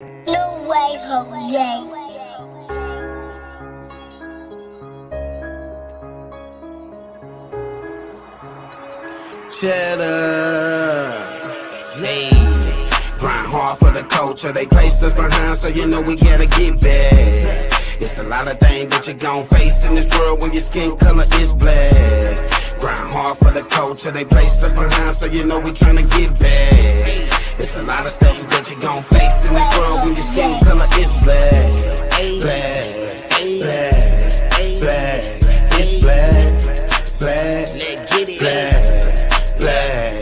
No way, Jose. Cheddar. Hey. Grind hard for the culture. They placed us behind, so you know we gotta get back. It's a lot of things that you gon' face in this world when your skin color is black. Grind hard for the culture. They placed us behind, so you know we tryna get back. It's a lot of things that you gon' face in this world when your skin color is black. Black, black, black, it's black, black, let's get it, black, black.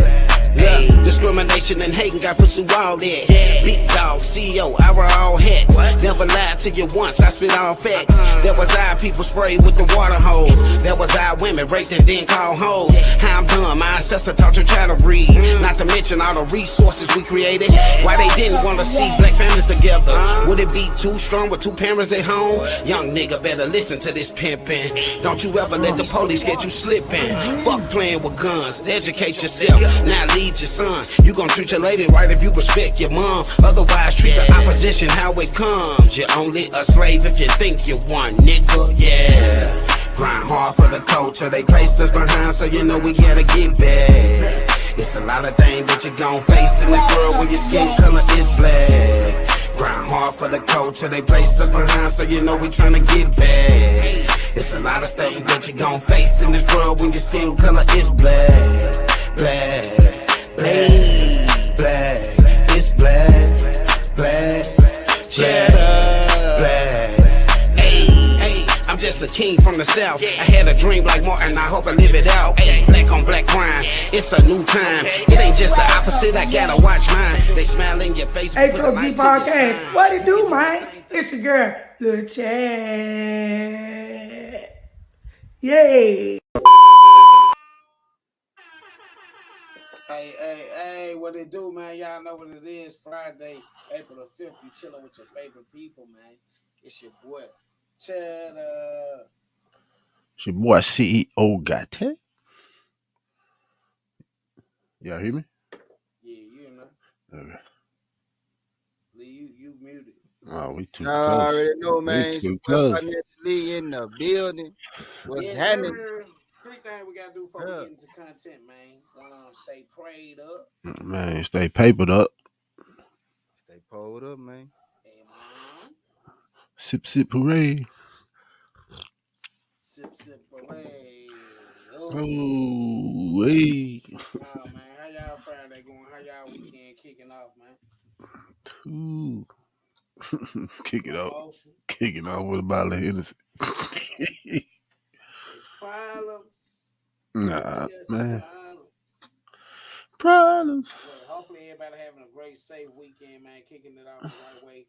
Discrimination and hating got pursue all that. Big dog, CEO, I wear all hats. Never lied to you once, I spit all facts. That was our people sprayed with the water hose. That was our women raped and then called hoes. How I'm done, my ancestor taught your child to read. Not to mention all the resources we created. Why they didn't want to see black families together? Would it be too strong with two parents at home? Young nigga better listen to this pimpin'. Don't you ever let the police get you slipping. Fuck playing with guns, educate yourself. Now lead your son. You gon' treat your lady right if you respect your mom. Otherwise, treat the opposition how it comes. You're only a slave if you think you one, nigga. Yeah. Grind hard for the culture. They placed us behind, so you know we gotta get back. It's a lot of things that you gon' face in this world when your skin color is black. Grind hard for the culture. They placed us behind, so you know we tryna get back. It's a lot of things that you gon' face in this world when your skin color is black. Black. Black, black, it's black, black, cheddar, black. Hey, I'm just a king from the south. I had a dream like Martin, I hope I live it out. Black on black crime, it's a new time. It ain't just the opposite, I gotta watch mine. They smile in your face. H.O.G Podcast, what it do, man? It's your girl, Lil Chad. Yay. Hey, what it do, man? Y'all know what it is. Friday, April the 5th. You chilling with your favorite people, man. It's your boy, Cheddar. It's your boy, CEO Gatti. Y'all hear me? Yeah, you know. Okay. Lee, you muted. Oh, we too I close. already know, man. We too close. Lee in the building. What's happening? Three things we gotta do before we get into content, man. One of them, stay prayed up. Man, stay papered up. Stay pulled up, man. Hey, man. Sip, sip, hooray. Sip, parade. Oh, hey. Oh, man. How y'all Friday going? How y'all weekend kicking off, man? Ooh. Kicking off with a bottle of Hennessy. Problems. Nah, yes, man. Problems. Well, hopefully everybody having a great, safe weekend, man. Kicking it off the right way.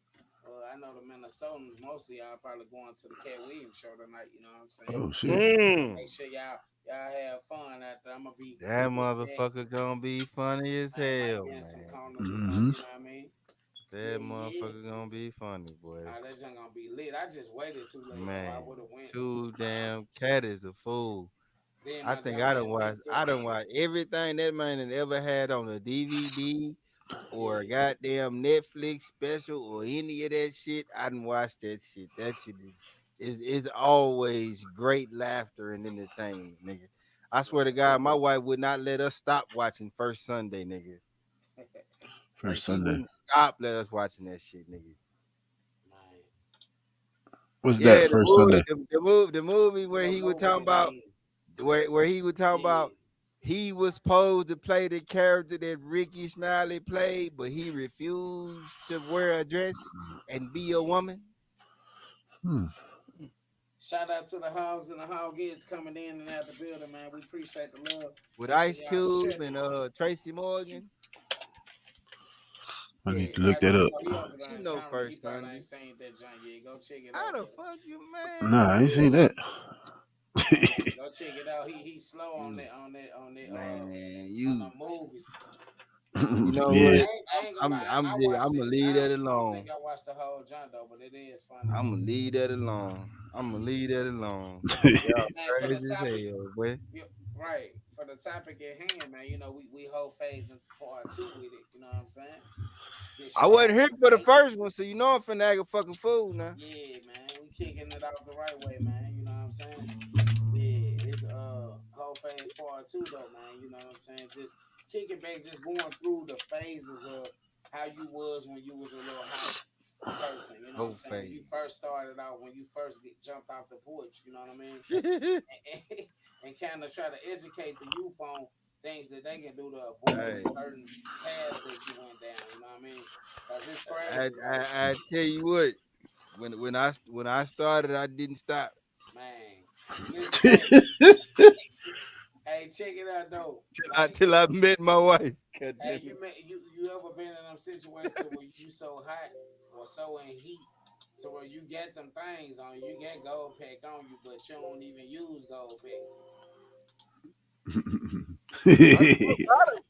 I know the Minnesotans, most of y'all probably going to the Cat Williams show tonight. You know what I'm saying? Oh shit. Make sure y'all have fun out there. I'm gonna be that motherfucker gonna be funny as hell, man. Some corners or something, you know what I mean? That motherfucker gonna be funny, boy. Nah, that just gonna be lit. I just waited too late. Man, I would have went. too damn. Cat is a fool. I think I done watch everything that man had ever had on a DVD or a goddamn Netflix special or any of that shit. I done watched that shit. That shit is always great laughter and entertainment, nigga. I swear to God, my wife would not let us stop watching First Sunday, nigga. First Sunday. Stop let us watching that shit, nigga. What's that First Sunday? The movie where he was talking about where he was talking about he was supposed to play the character that Ricky Smiley played, but he refused to wear a dress and be a woman. Shout out to the Hogs and the Hogheads coming in and out the building, man. We appreciate the love. With Ice Cube and Tracy Morgan. I need to look that up. You know First Sunday. Ain't seen that John yet. Go check it How out. the fuck you, man? Nah, I ain't seen that. Go check it out. He slow on that man, you on the movies. You know yeah. what? I'm gonna leave that alone. I think I watched the whole John though, but it is funny. I'm gonna leave that alone. Man, Right. For the topic at hand, man, you know, we whole phase into part 2 with it. You know what I'm saying? This I wasn't Friday here for the night. first one, so you know I'm finna act a fucking fool now. Yeah, man. We kicking it off the right way, man. You know what I'm saying? Yeah, it's whole phase part 2 though, man. You know what I'm saying? Just kicking back, just going through the phases of how you was when you was a little hot person. You know what I'm Whole saying? When you phase. first started out, when you first jumped off the porch. You know what I mean? And kind of try to educate the youth on things that they can do to avoid Hey, certain paths that you went down. You know what I mean? Cause it's I, crazy, like I tell you what, when I started, I didn't stop man. Listen, hey, hey, check it out though. Like, till I met my wife. God hey, damn it. you ever been in them situations to where you so hot or so in heat to where you get them things on you, get gold pack on you, but you don't even use gold pack. I grew up out of it.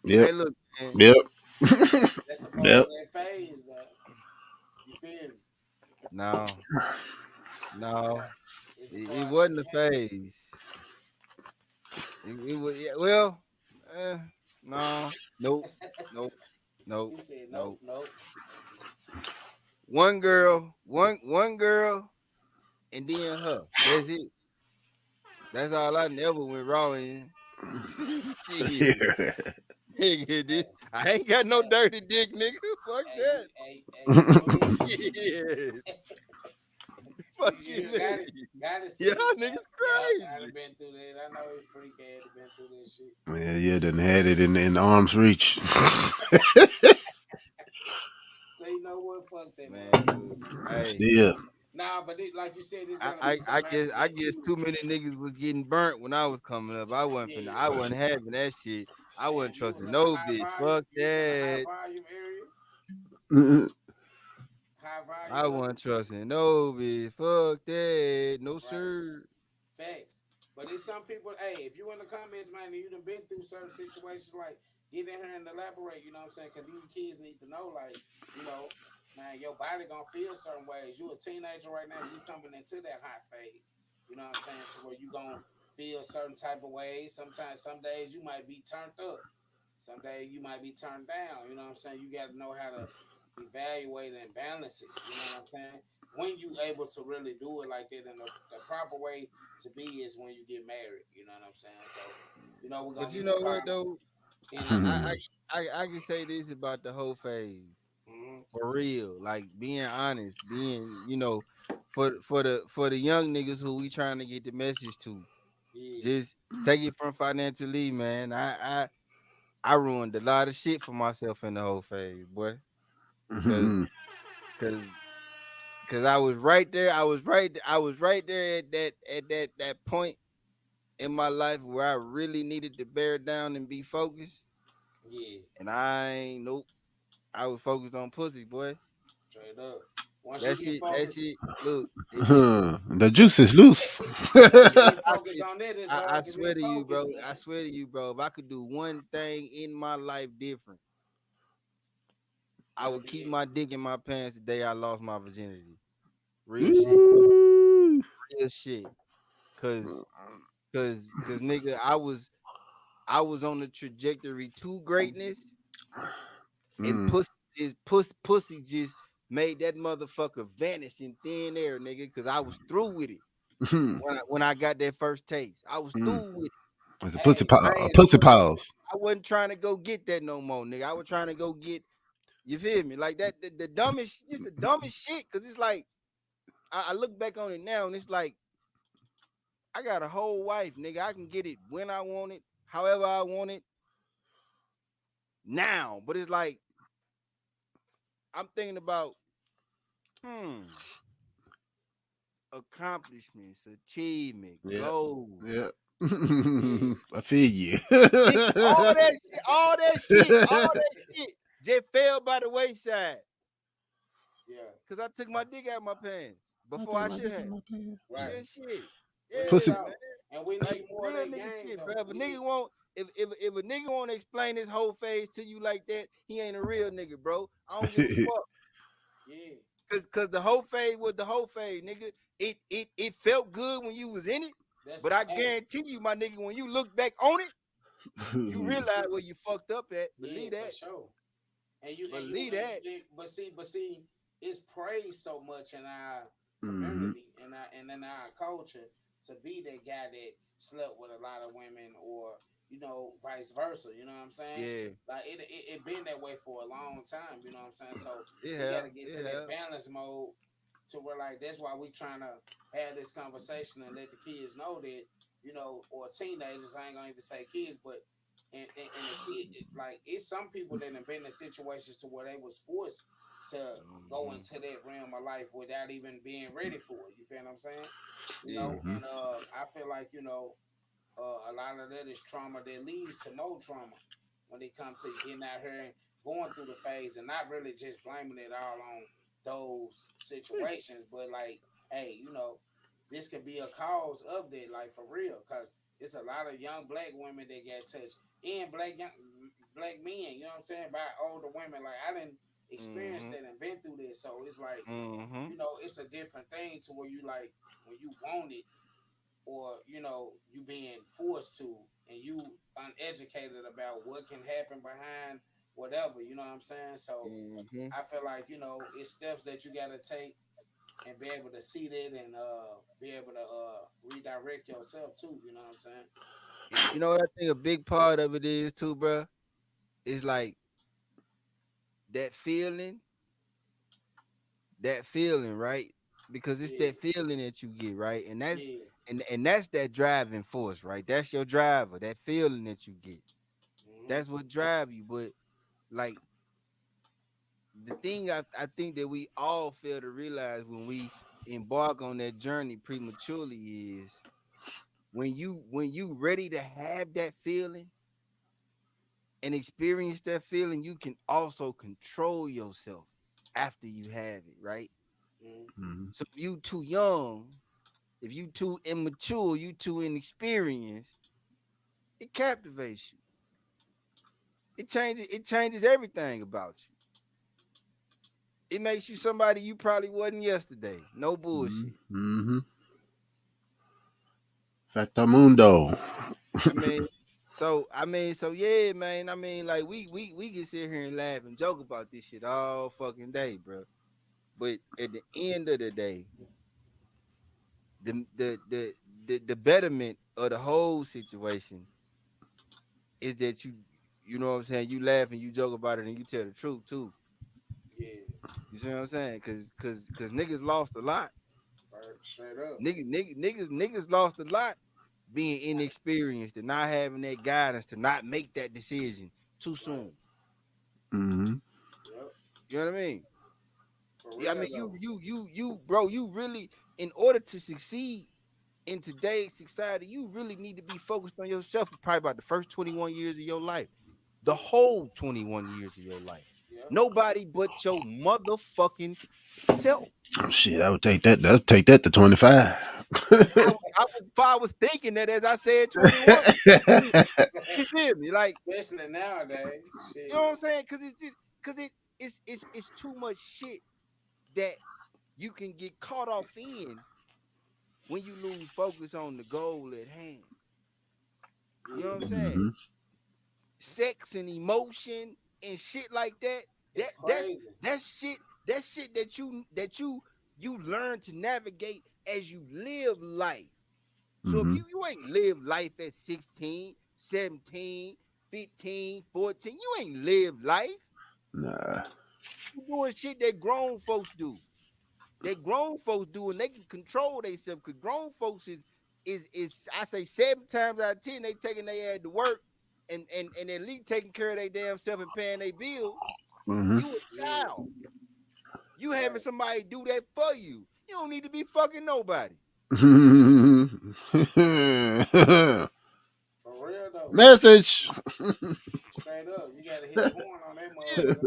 Yep. Hey, look, man. Yep. That's a part Yep. of that phase, man. You feel me? No, no, It's a it part of wasn't a that phase. phase. It was yeah, well, no, nope, nope, nope, He said, nope, nope. nope. One girl, and then her. That's it. That's all I never went raw in. Shit. Yeah. Nigga, Hey, I ain't got no hey, dirty dick, nigga. Fuck that. you know this. Yeah. You, Fuck you, you nigga. gotta Y'all say, niggas yeah, I done crazy. been through that. I know his freak ass been through that shit. Yeah, yeah, done had it in arm's reach. So you know what? Fuck that Man, motherfucker, look. man. Hey, Still. Nah, but like you said, it's I, gonna be I, I somebody guess I that guess you, too many niggas was getting burnt when I was coming up. yeah. I wasn't having that shit. I wasn't Damn, you was trusting in a no high bitch. volume. Fuck You was in a high that. volume area. Mm-mm. High volume. I wasn't trusting no bitch. Fuck that. No Right. sir. Facts. But it's some people, hey, if you in the comments, man, and you done been through certain situations, like, get in here and elaborate, you know what I'm saying? Because these kids need to know, like, you know, man, your body going to feel certain ways. You a teenager right now, you coming into that hot phase, you know what I'm saying? To where you going to feel certain type of ways. Sometimes, some days you might be turned up. Some days you might be turned down, you know what I'm saying? You got to know how to evaluate and balance it, you know what I'm saying? When you able to really do it like that in the proper way to be is when you get married. You know what I'm saying? So, you know, we're But gonna you give a know what call though? in I this I situation. I can say this about the whole phase. Mm-hmm. For real. Like being honest, being, for the young niggas who we trying to get the message to. Yeah, Just take it from financially, man. I ruined a lot of shit for myself in the whole phase, boy. Cause Mhm. cause cause I was right there. I was right there at that point in my life where I really needed to bear down and be focused. yeah, And I ain't nope. I was focused on pussy, boy. straight up. Once you That get shit, that focused, shit. Look, it The juice is loose. once you get I focused can, on that, it's I hard to swear get to you, bro. focused, I man. swear to you, bro. If I could do one thing in my life different, I That'll would be keep it. my dick in my pants the day I lost my virginity. Real shit. Ooh. Real shit. Cause, cause, nigga, I was on the trajectory to greatness, and Mm. pussy just made that motherfucker vanish in thin air, nigga. Cause I was through with it Mhm. when I got that first taste. I was Mm. through with it. It's Hey, I pussy wasn't, pause. I wasn't trying to go get that no more, nigga. I was trying to go get, you feel me? Like that, the dumbest, just the dumbest shit. Cause it's like, I look back on it now and it's like, I got a whole wife, nigga. I can get it when I want it, however I want it now. But it's like, I'm thinking about, hmm, accomplishments, achievement, Yeah. goals. Yeah. yeah, I feel you. Nigga, all that shit just fell by the wayside. yeah, Cause I took my dick out of my pants I before think I my should dick in have. my pants. right. Real shit. Real Yeah, Pussy. man. talk. And we That's- need more of Real that nigga game, shit, though. bro. If a We nigga need, want, if a nigga want to explain his whole phase to you like that, he ain't a real nigga, bro. I don't give a fuck. yeah, Cause the whole phase was the whole phase, nigga. It felt good when you was in it, But I guarantee you, my nigga, when you look back on it, you realize where you fucked up at. Believe for that. sure. And you Believe that. but see, it's praised so much in our Mhm. community and in our culture to be that guy that slept with a lot of women, or vice versa. You know what I'm saying? Yeah. Like it been that way for a long time. You know what I'm saying? So It we got have. to get It to that have. balance mode to where, like, that's why we trying to have this conversation and let the kids know that, or teenagers. I ain't gonna even say kids, but and the kid, like, it's some people that have been in situations to where they was forced to go Mm-hmm. into that realm of life without even being ready for it. You feel what I'm saying? Yeah. And I feel like, a lot of that is trauma that leads to more trauma when it comes to getting out here and going through the phase, and not really just blaming it all on those situations, but like, hey, this could be a cause of that, like, for real, because it's a lot of young black women that get touched, and black men, you know what I'm saying, by older women. Like, I didn't experience Mm-hmm. that and been through this, so it's like, Mm-hmm. it's a different thing to where you, like, when you want it, or you being forced to, and you uneducated about what can happen behind whatever, you know what I'm saying? So Mm-hmm. I feel like, it's steps that you got to take and be able to see that, and be able to redirect yourself too, you know what I'm saying? You know what I think a big part of it is too, bro? It's like that feeling, right? Because it's Yeah, that feeling that you get, right? And that's yeah. and that's that driving force, right? That's your driver, that feeling that you get. Hmm. That's what drive you. But like the thing I think that we all fail to realize when we embark on that journey prematurely is when you ready to have that feeling and experience that feeling, you can also control yourself after you have it, right? Hmm. Mhm. So if you too young, if you too immature, you too inexperienced, it captivates you. It changes everything about you. It makes you somebody you probably wasn't yesterday. No bullshit. Mhm. Factamundo. I mean, so yeah, man. I mean, like we can sit here and laugh and joke about this shit all fucking day, bro. But at the end of the day, the the the the betterment of the whole situation is that you know what I'm saying, you laugh and you joke about it and you tell the truth too. Yeah, You see what I'm saying? Cause niggas lost a lot. straight up. Niggas lost a lot being inexperienced and not having that guidance to not make that decision too Right. soon. Mhm. Yep. You know what I mean? For Yeah, I real mean though. bro, you really, in order to succeed in today's society, you really need to be focused on yourself for probably about the first 21 years of your life. The whole 21 years of your life. Yep. Nobody but your motherfucking self. Oh, shit, I would take that. I'll take that to 25. I was thinking that as I said 21. You feel me? Like, Especially nowadays. you know what I'm Shit. saying? Cause it's just cause it's too much shit that you can get caught off in when you lose focus on the goal at hand. You know what I'm Yeah. saying? Mhm. Sex and emotion and shit like that. That It's that's crazy. that's shit. That's shit that you learn to navigate as you live life. So if Mhm. you ain't live life at 16, 17, 15, 14, you ain't live life. Nah. You doing shit that grown folks do. That grown folks do, and they can control themselves. Cause grown folks is I say 7 times out of 10 they taking their ass to work and at least taking care of their damn self and paying their bills. Mhm. You a Yeah. child. You having Right. somebody do that for you. You don't need to be fucking nobody. For real though. Message. Straight up. You gotta hit the horn on that Yeah. motherfucker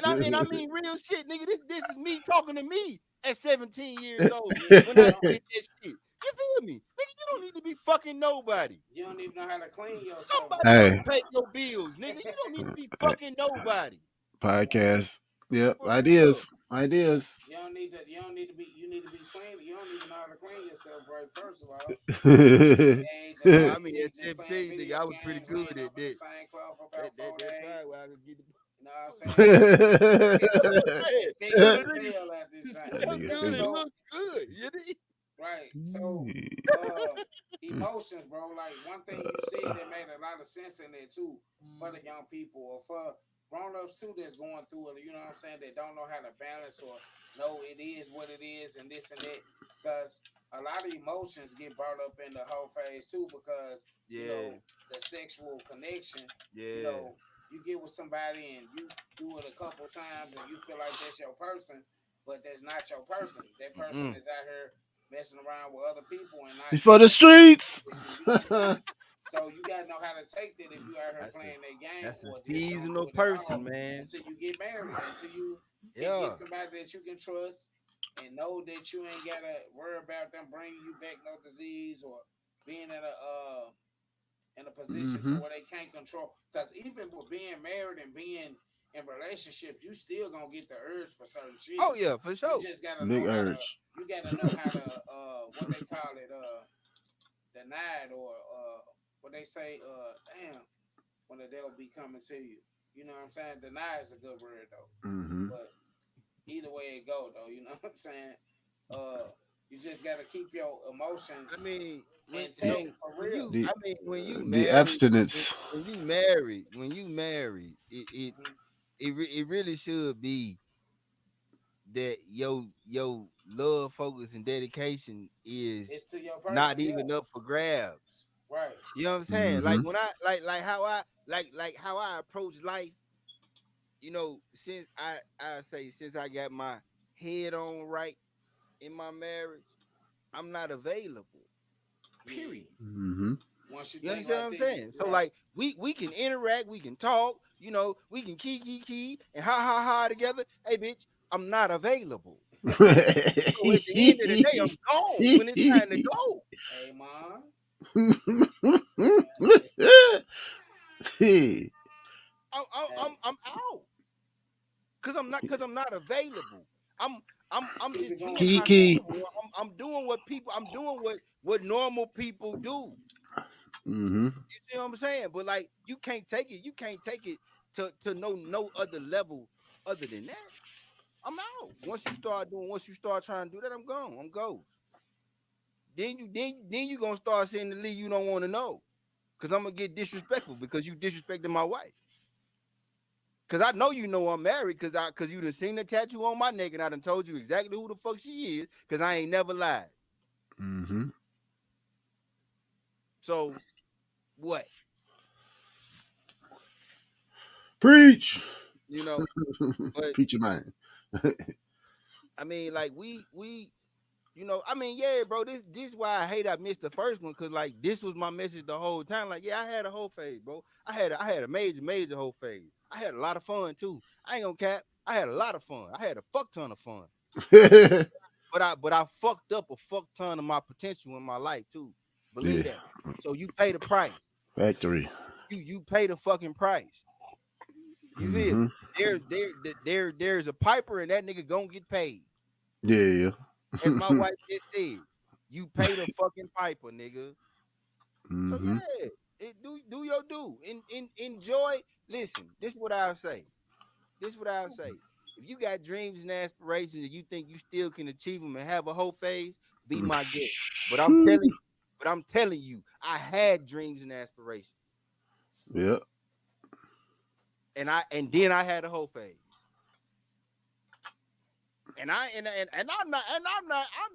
though. And I mean real shit, nigga. This is me talking to me at 17 years old Yeah. when I did that shit. You feel me? Nigga, you don't need to be fucking nobody. You don't even know how to clean yourself, Somebody bro. else Hey, pay your bills, nigga. You don't need to be fucking nobody. podcast. Yep. Fuck up. Ideas. Ideas. You don't need to. You don't need to be. You need to be clean. You don't even know how to clean yourself right. First of all, the age of Oh, I mean, at niggas just playing 17, nigga, video I was pretty games, good laying at up in the that. same cloth for about 4 days. That's right. Where I could get the You know what I'm saying? man. And fix it as hell out this Just joint. That smell nigga But good you and stupid. know, look good. You know? right. So emotions, bro. Like one thing you said that made a lot of sense in there too for the young people or for grown-ups too that's going through it, you know what I'm saying, that don't know how to balance or know it is what it is and this and that. Because a lot of emotions get brought up in the whole phase too, because you Yeah, know, the sexual connection, you yeah. know, you get with somebody and you do it a couple times and you feel like that's your person, but that's not your person. That person Mm-mm. is out here messing around with other people and not For the streets. with you. You know what I'm saying? So you gotta know how to take that if you out here That's a playing that game that's a or just don't seasonal do it at person, all man. until you get married, until you can get Yeah. somebody that you can trust and know that you ain't gotta worry about them bringing you back no disease or being in a position to Mm-hmm. where they can't control. Because even with being married and being in relationships, you still gonna get the urge for certain shit. Oh yeah, for You sure. just gotta Big know how to. urge. You gotta know how to what they call it denied or what they say damn when the devil be coming to you. You know what I'm saying? Deny is a good word though. Mm-hmm. But either way it go though, you know what I'm saying? You just gotta keep your I emotions mean, intact for real. The when you the married, abstinence. when you married, it really should be that your love, focus, and dedication is It's to your not person, yeah. even up for grabs. Right. You know what I'm saying? Mm-hmm. Like when I like how I approach life. You know, since I got my head on right in my marriage, I'm not available. Yeah. Period. Mm-hmm. Once you You think understand like what I'm that, you saying? So right. like we can interact, we can talk, you know, we can key and ha together. Hey bitch, I'm not available. So at the end of the day, I'm gone when it's time to go. Hey mom. That's it. I'm out because I'm not available. I'm I'm Keep just it going. being how Key. normal. I'm doing what people. I'm doing what normal people do. Mm-hmm. You see what I'm saying? But like you can't take it. You can't take it to no other level other than that. I'm out. Once you start trying to do that, I'm gone. I'm ghost. Then you gonna start saying the lead you don't want to know. Cause I'm gonna get disrespectful because you disrespected my wife. Cause I know you know I'm married cause you done seen the tattoo on my neck and I done told you exactly who the fuck she is, cause I ain't never lied. Mm-hmm. So what? Preach. You know, but Preach your mind. I mean, like we you know, I mean, yeah, bro. This why I hate I missed the first one, cause like this was my message the whole time. Like, yeah, I had a whole phase, bro. I had a major whole phase. I had a lot of fun too. I ain't gonna cap. I had a lot of fun. I had a fuck ton of fun. But I fucked up a fuck ton of my potential in my life too. Yeah. Believe that. So you pay the price. Factory. You pay the fucking price. You feel Mm-hmm. me? There's a piper and that nigga gonna get paid. Yeah. As my wife just said, you pay the fucking piper, nigga. So Mm-hmm. yeah, do your do. Enjoy. Listen, this is what I'll say. This is what I'll say. If you got dreams and aspirations and you think you still can achieve them and have a whole phase, be my guest. But I'm telling you, I had dreams and aspirations. Yeah. And then I had a whole phase. And I'm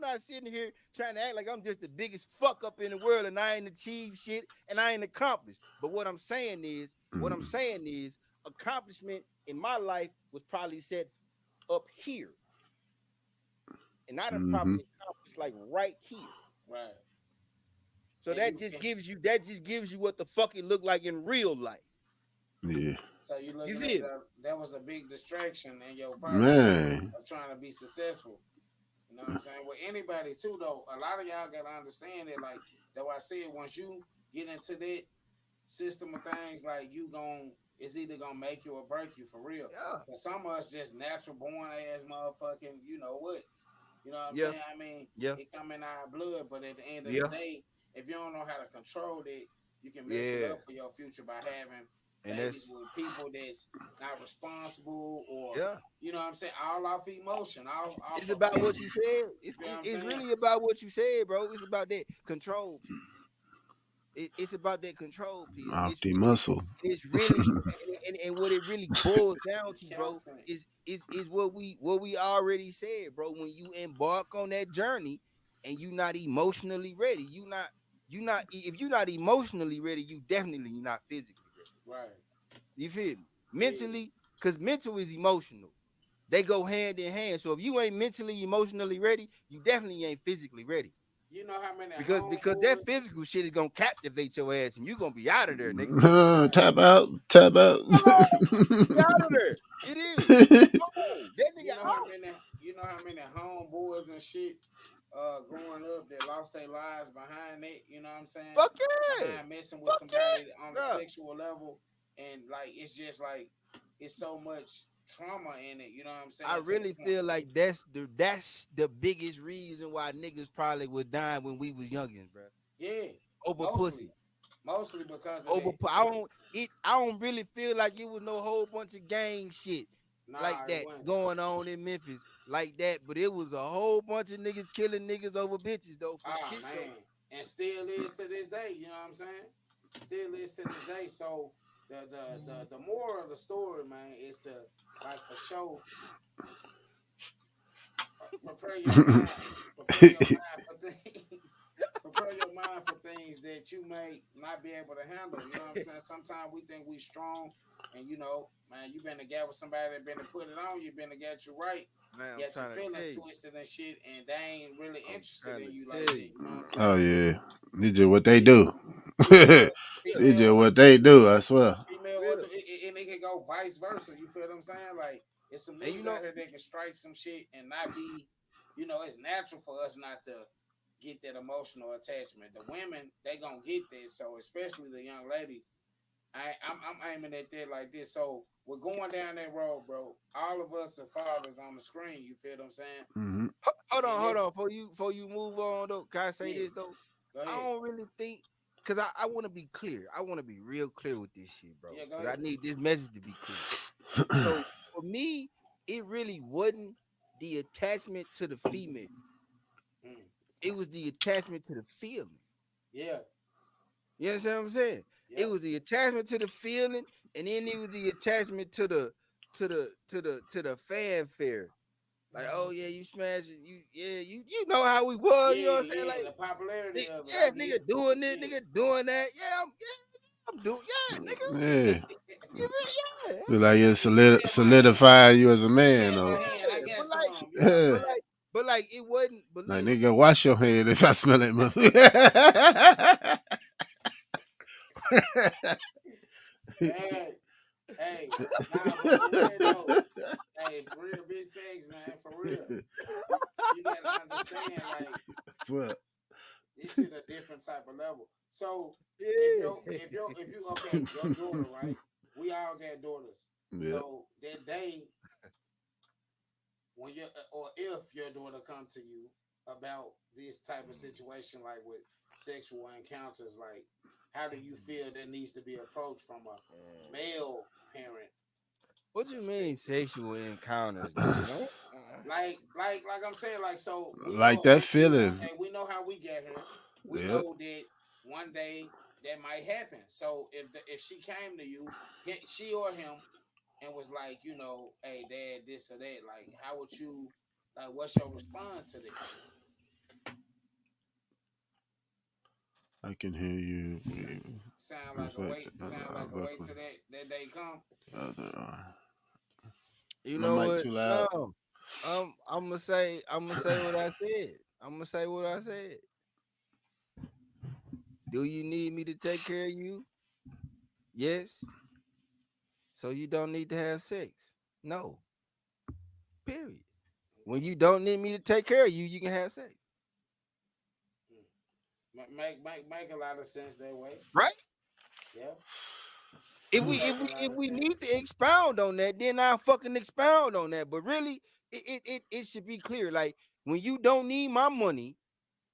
not sitting here trying to act like I'm just the biggest fuck up in the world and I ain't achieved shit and I ain't accomplished. But what I'm saying is accomplishment in my life was probably set up here. And I done Mm-hmm. probably accomplished like right here. Right. So And you can that just gives you what the fuck it look like in real life. Yeah. so you You looking at feel? that was a big distraction in your process Man. of trying to be successful. You know what I'm saying? With anybody too though, a lot of y'all gotta understand it. Like that's why I said once you get into that system of things, like you gon' it's either gonna make you or break you for real. Yeah. But some of us just natural born ass motherfucking, what's. You know what I'm Yeah. saying? I mean, Yeah. it come in our blood, but at the end of the Yeah. day, if you don't know how to control it, you can mess it Yeah. up for your future by having And babies that's with people that's not responsible or yeah. you know what I'm saying, all off emotion, all off It's of about what feeling. you said. You feel what I'm It's saying? really about what you said, bro. It's about that control piece. It's about that control piece. Off It's the really, muscle. it's really, and what it really boils down The to, count bro, thing. is what we already said, bro. When you embark on that journey and you not emotionally ready, you not if you're not emotionally ready, you definitely not physically ready. Right. You feel me? Yeah. Mentally, because mental is emotional. They go hand in hand. So if you ain't mentally, emotionally ready, you definitely ain't physically ready. You know how many Because that homeboys. physical shit is gonna captivate your ass and you're gonna be out of there, nigga. Tap out. Tap out. Hello, be out of there. It is. Oh, that You nigga know how out. many homeboys and shit growing up that lost their lives behind it, you know what I'm saying? Fuck yeah. Behind messing with Fuck somebody yeah. on a Bruh. sexual level, and like it's just like it's so much trauma in it, you know what I'm saying? I To the really point. feel like that's the biggest reason why niggas probably would die when we was youngins, bro. Yeah, Over mostly, pussy. mostly because of Over that. I don't really feel like it was no whole bunch of gang shit like Nah, it that wasn't. going on in Memphis like that, but it was a whole bunch of niggas killing niggas over bitches though, for Oh shit though. man, and still is to this day. You know what I'm saying? Still is to this day. So the moral of the story, man, is to like for sure prepare your mind, prepare your mind for things, prepare your mind for things that you may not be able to handle. You know what I'm saying? Sometimes we think we strong, and man, you been together with somebody that been to put it on you, been to get you right. Man, I'm Get your trying to tell feelings you. twisted and shit, and they ain't really I'm interested trying in to you like tell that. you. You know what I'm Oh saying? yeah. They just what they do. Female, They just female, what they do, I swear. female, Real. and it can go vice versa. You feel what I'm saying? Like it's some And you niggas know, out here that can strike some shit and not be, it's natural for us not to get that emotional attachment. The women, they gonna get this. So especially the young ladies, I'm aiming at that like this. So we're going down that road, bro. All of us are fathers on the screen. You feel what I'm saying? Mm-hmm. hold on, And hold on. Before you move on though, can I say yeah, this though? go I ahead. don't really think because I want to be clear. I want to be real clear with this shit, bro. Yeah, go Because ahead. I need this message to be clear. So for me, it really wasn't the attachment to the female. Mm, It was the attachment to the feeling. yeah, You understand what I'm saying? It yep. was the attachment to the feeling, and then it was the attachment to the fanfare. Like, oh yeah, you smashing, you know how we was, you know what I'm saying? Yeah, Like, the popularity of it. I yeah, get nigga it. doing this, Yeah. nigga doing that. I'm doing, nigga. Yeah. You feel, yeah, Feel like it Give me my hand. solidify you as a Give man, me my though. hand. I yeah. got But like, some. You know what I'm Yeah. but saying? like, but like, it wasn't. But Like like, nigga, wash your hand if I smell that mother. Hey, hey, nah, but for real though. Hey, for real, big facts, man. For real, you gotta understand, like Swear. this shit a different type of level. So yeah, if you okay, your daughter, right? We all got daughters. Yeah. So that day when or if your daughter come to you about this type of situation, like with sexual encounters, like how do you feel that needs to be approached from a male parent what you mean perspective? sexual encounters though? No, Like I'm saying, like so we Like know, that we feeling. okay, we know how we get here. We Yep. know that one day that might happen. So if she came to you, she or him, and was like, hey dad, this or that, like how would you like what's your response to that? I can hear you. Sound like a Perfect. wait, sound like a wait till that day come. Other arm. you My know mic what? too loud. No, I'm gonna say what I said. I'm gonna say what I said. Do you need me to take care of you? Yes. So you don't need to have sex? No. Period. When you don't need me to take care of you, you can have sex. Make a lot of sense that way. Right? Yeah. If we need to expound on that, then I'll fucking expound on that. But really, it should be clear. Like when you don't need my money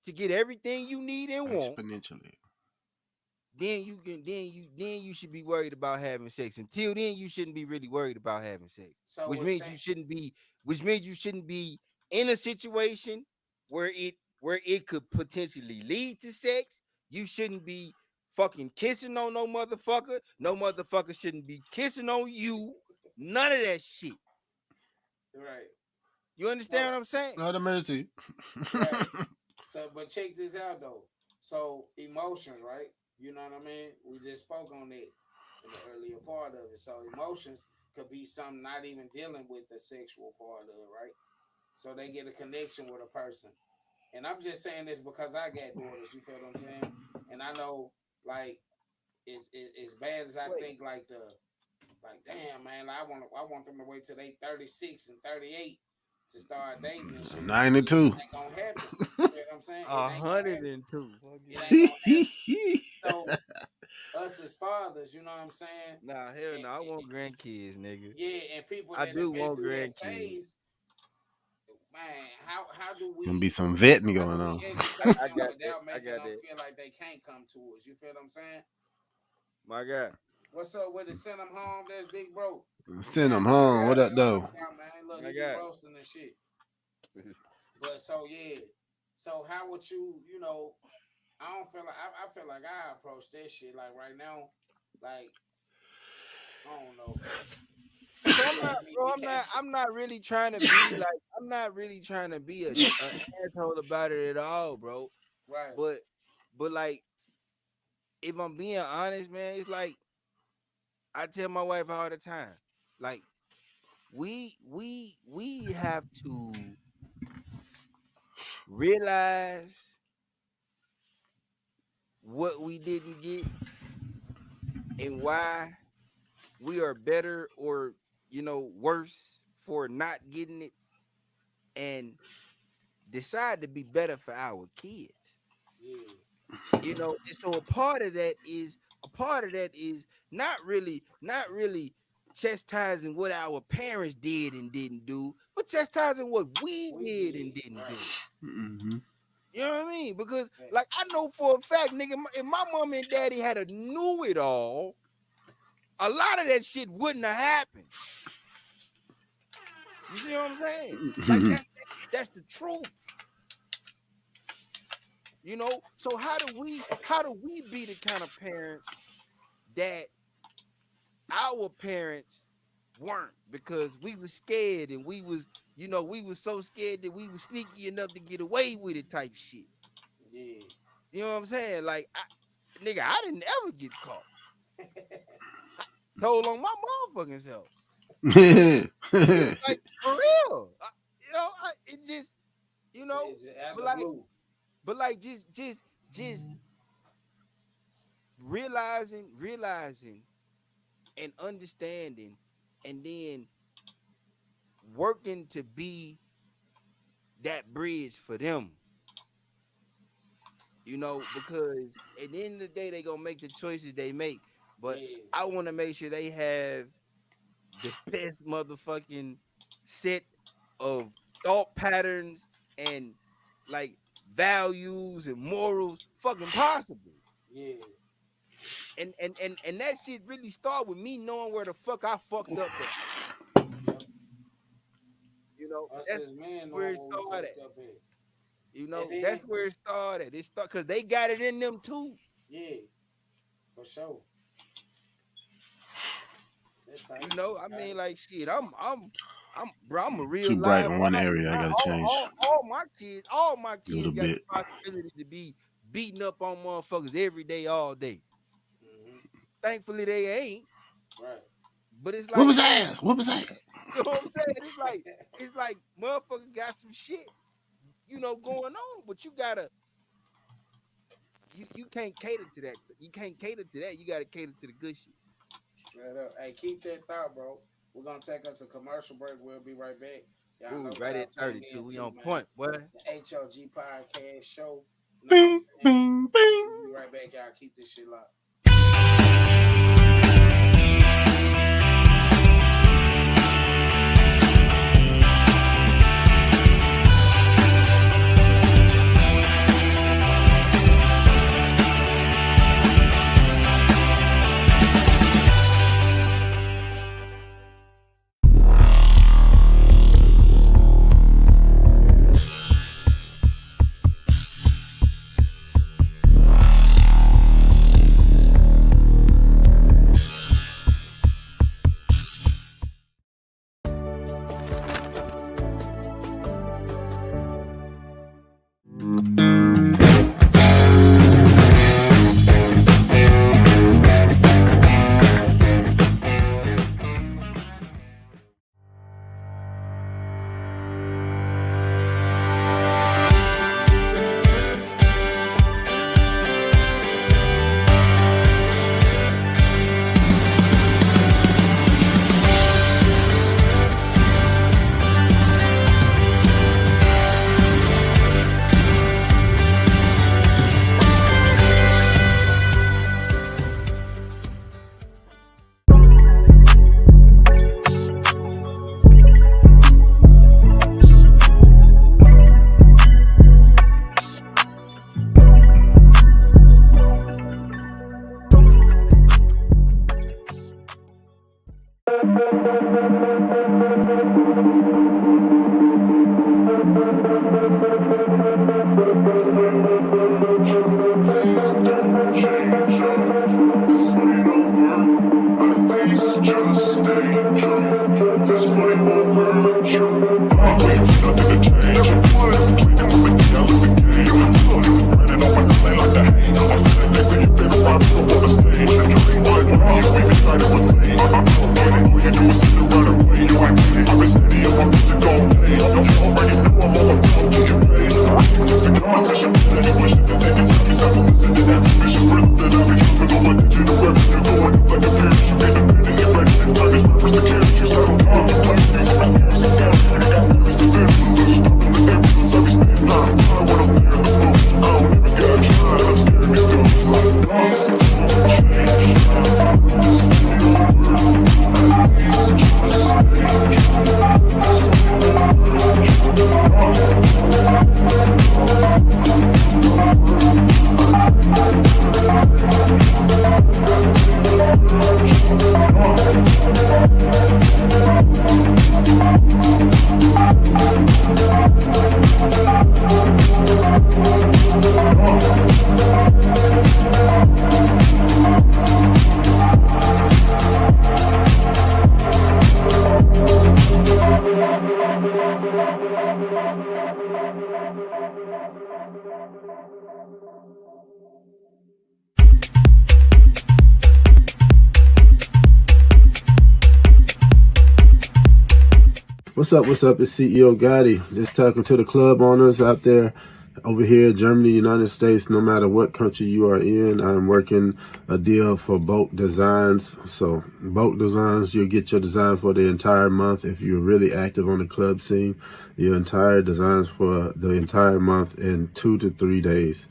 to get everything you need and want, Exponentially. then you should be worried about having sex. Until then, you shouldn't be really worried about having sex. So Which we're means saying, you shouldn't be in a situation where it could potentially lead to sex. You shouldn't be fucking kissing on no motherfucker. No motherfucker shouldn't be kissing on you. None of that shit. right. You understand what I'm saying? Lord of mercy. Right. So, but check this out though. So emotions, right? You know what I mean? We just spoke on it in the earlier part of it. So emotions could be something not even dealing with the sexual part of it, right? So they get a connection with a person. And I'm just saying this because I got daughters, you feel what I'm saying? And I know like it's bad as I think like damn man, like, I want them to wait till they 36 and 38 to start dating and shit. 92. It ain't gonna happen. You know what I'm saying? It ain't gonna happen. 102. It ain't gonna happen. So us as fathers, you know what I'm saying? Nah, hell no. I want grandkids, nigga. Yeah, and people I that do have been want through that grandkids. phase, man, how do we Gonna be some vetting going how on. do we educate I them got without that. I making got them that. feel like they can't come to us? You feel what I'm saying? My God. What's up with it? Send them home. That's Big Bro. Send them home. What up, though? Look, My he be God. roasting and shit. But so yeah, so how would you know? I don't feel like I feel like I approach this shit like right now, like I don't know. So I'm not really trying to be like I'm not really trying to be an asshole about it at all, bro. Right. But like if I'm being honest, man, it's like I tell my wife all the time, like we have to realize what we didn't get and why we are better or worse for not getting it, and decide to be better for our kids. Yeah. And so a part of that is not really chastising what our parents did and didn't do, but chastising what we did and didn't do. Mm-hmm. You know what I mean? Because like I know for a fact, nigga, if my mom and daddy had a knew it all, a lot of that shit wouldn't have happened. You see what I'm saying? Like that's the truth. So how do we be the kind of parents that our parents weren't, because we was scared and we was so scared that we was sneaky enough to get away with it type shit. Yeah. You know what I'm saying? Like I didn't ever get caught. I told on my motherfucking self. Like for real. It just but like just realizing and understanding, and then working to be that bridge for them. Because at the end of the day, they gonna make the choices they make. But I want to make sure they have the best motherfucking set of thought patterns and like values and morals fucking possible. Yeah. And that shit really start with me knowing where the fuck I fucked up at. Us That's as men where it know what we started. fucked up at. That's where it started. Because they got it in them too. Yeah, for sure. I mean, like shit. I'm a real Too bright live in one father. area. I gotta change. All my kids Give it a got bit. the possibility to be beating up on motherfuckers every day, all day. Mm-hmm. Thankfully, they ain't. Right. But it's like Whoop his ass. Whoop his ass. You know what I'm saying? It's like motherfuckers got some shit, going on, but you gotta. You can't cater to that. You can't cater to that. You gotta cater to the good shit. Straight up. Hey, keep that thought, bro. We're gonna take us a commercial break. We'll be right back. Y'all know Right at 32. We on point, boy. The H.O.G Podcast Show. Bing, bing, bing. We'll be right back, y'all. Keep this shit locked. What's up? What's up? It's CEO Gatti. Just talking to the club owners out there over here, Germany, United States, no matter what country you are in. I'm working a deal for boat designs. So boat designs, you'll get your design for the entire month. If you're really active on the club scene, your entire designs for the entire month in 2 to 3 days.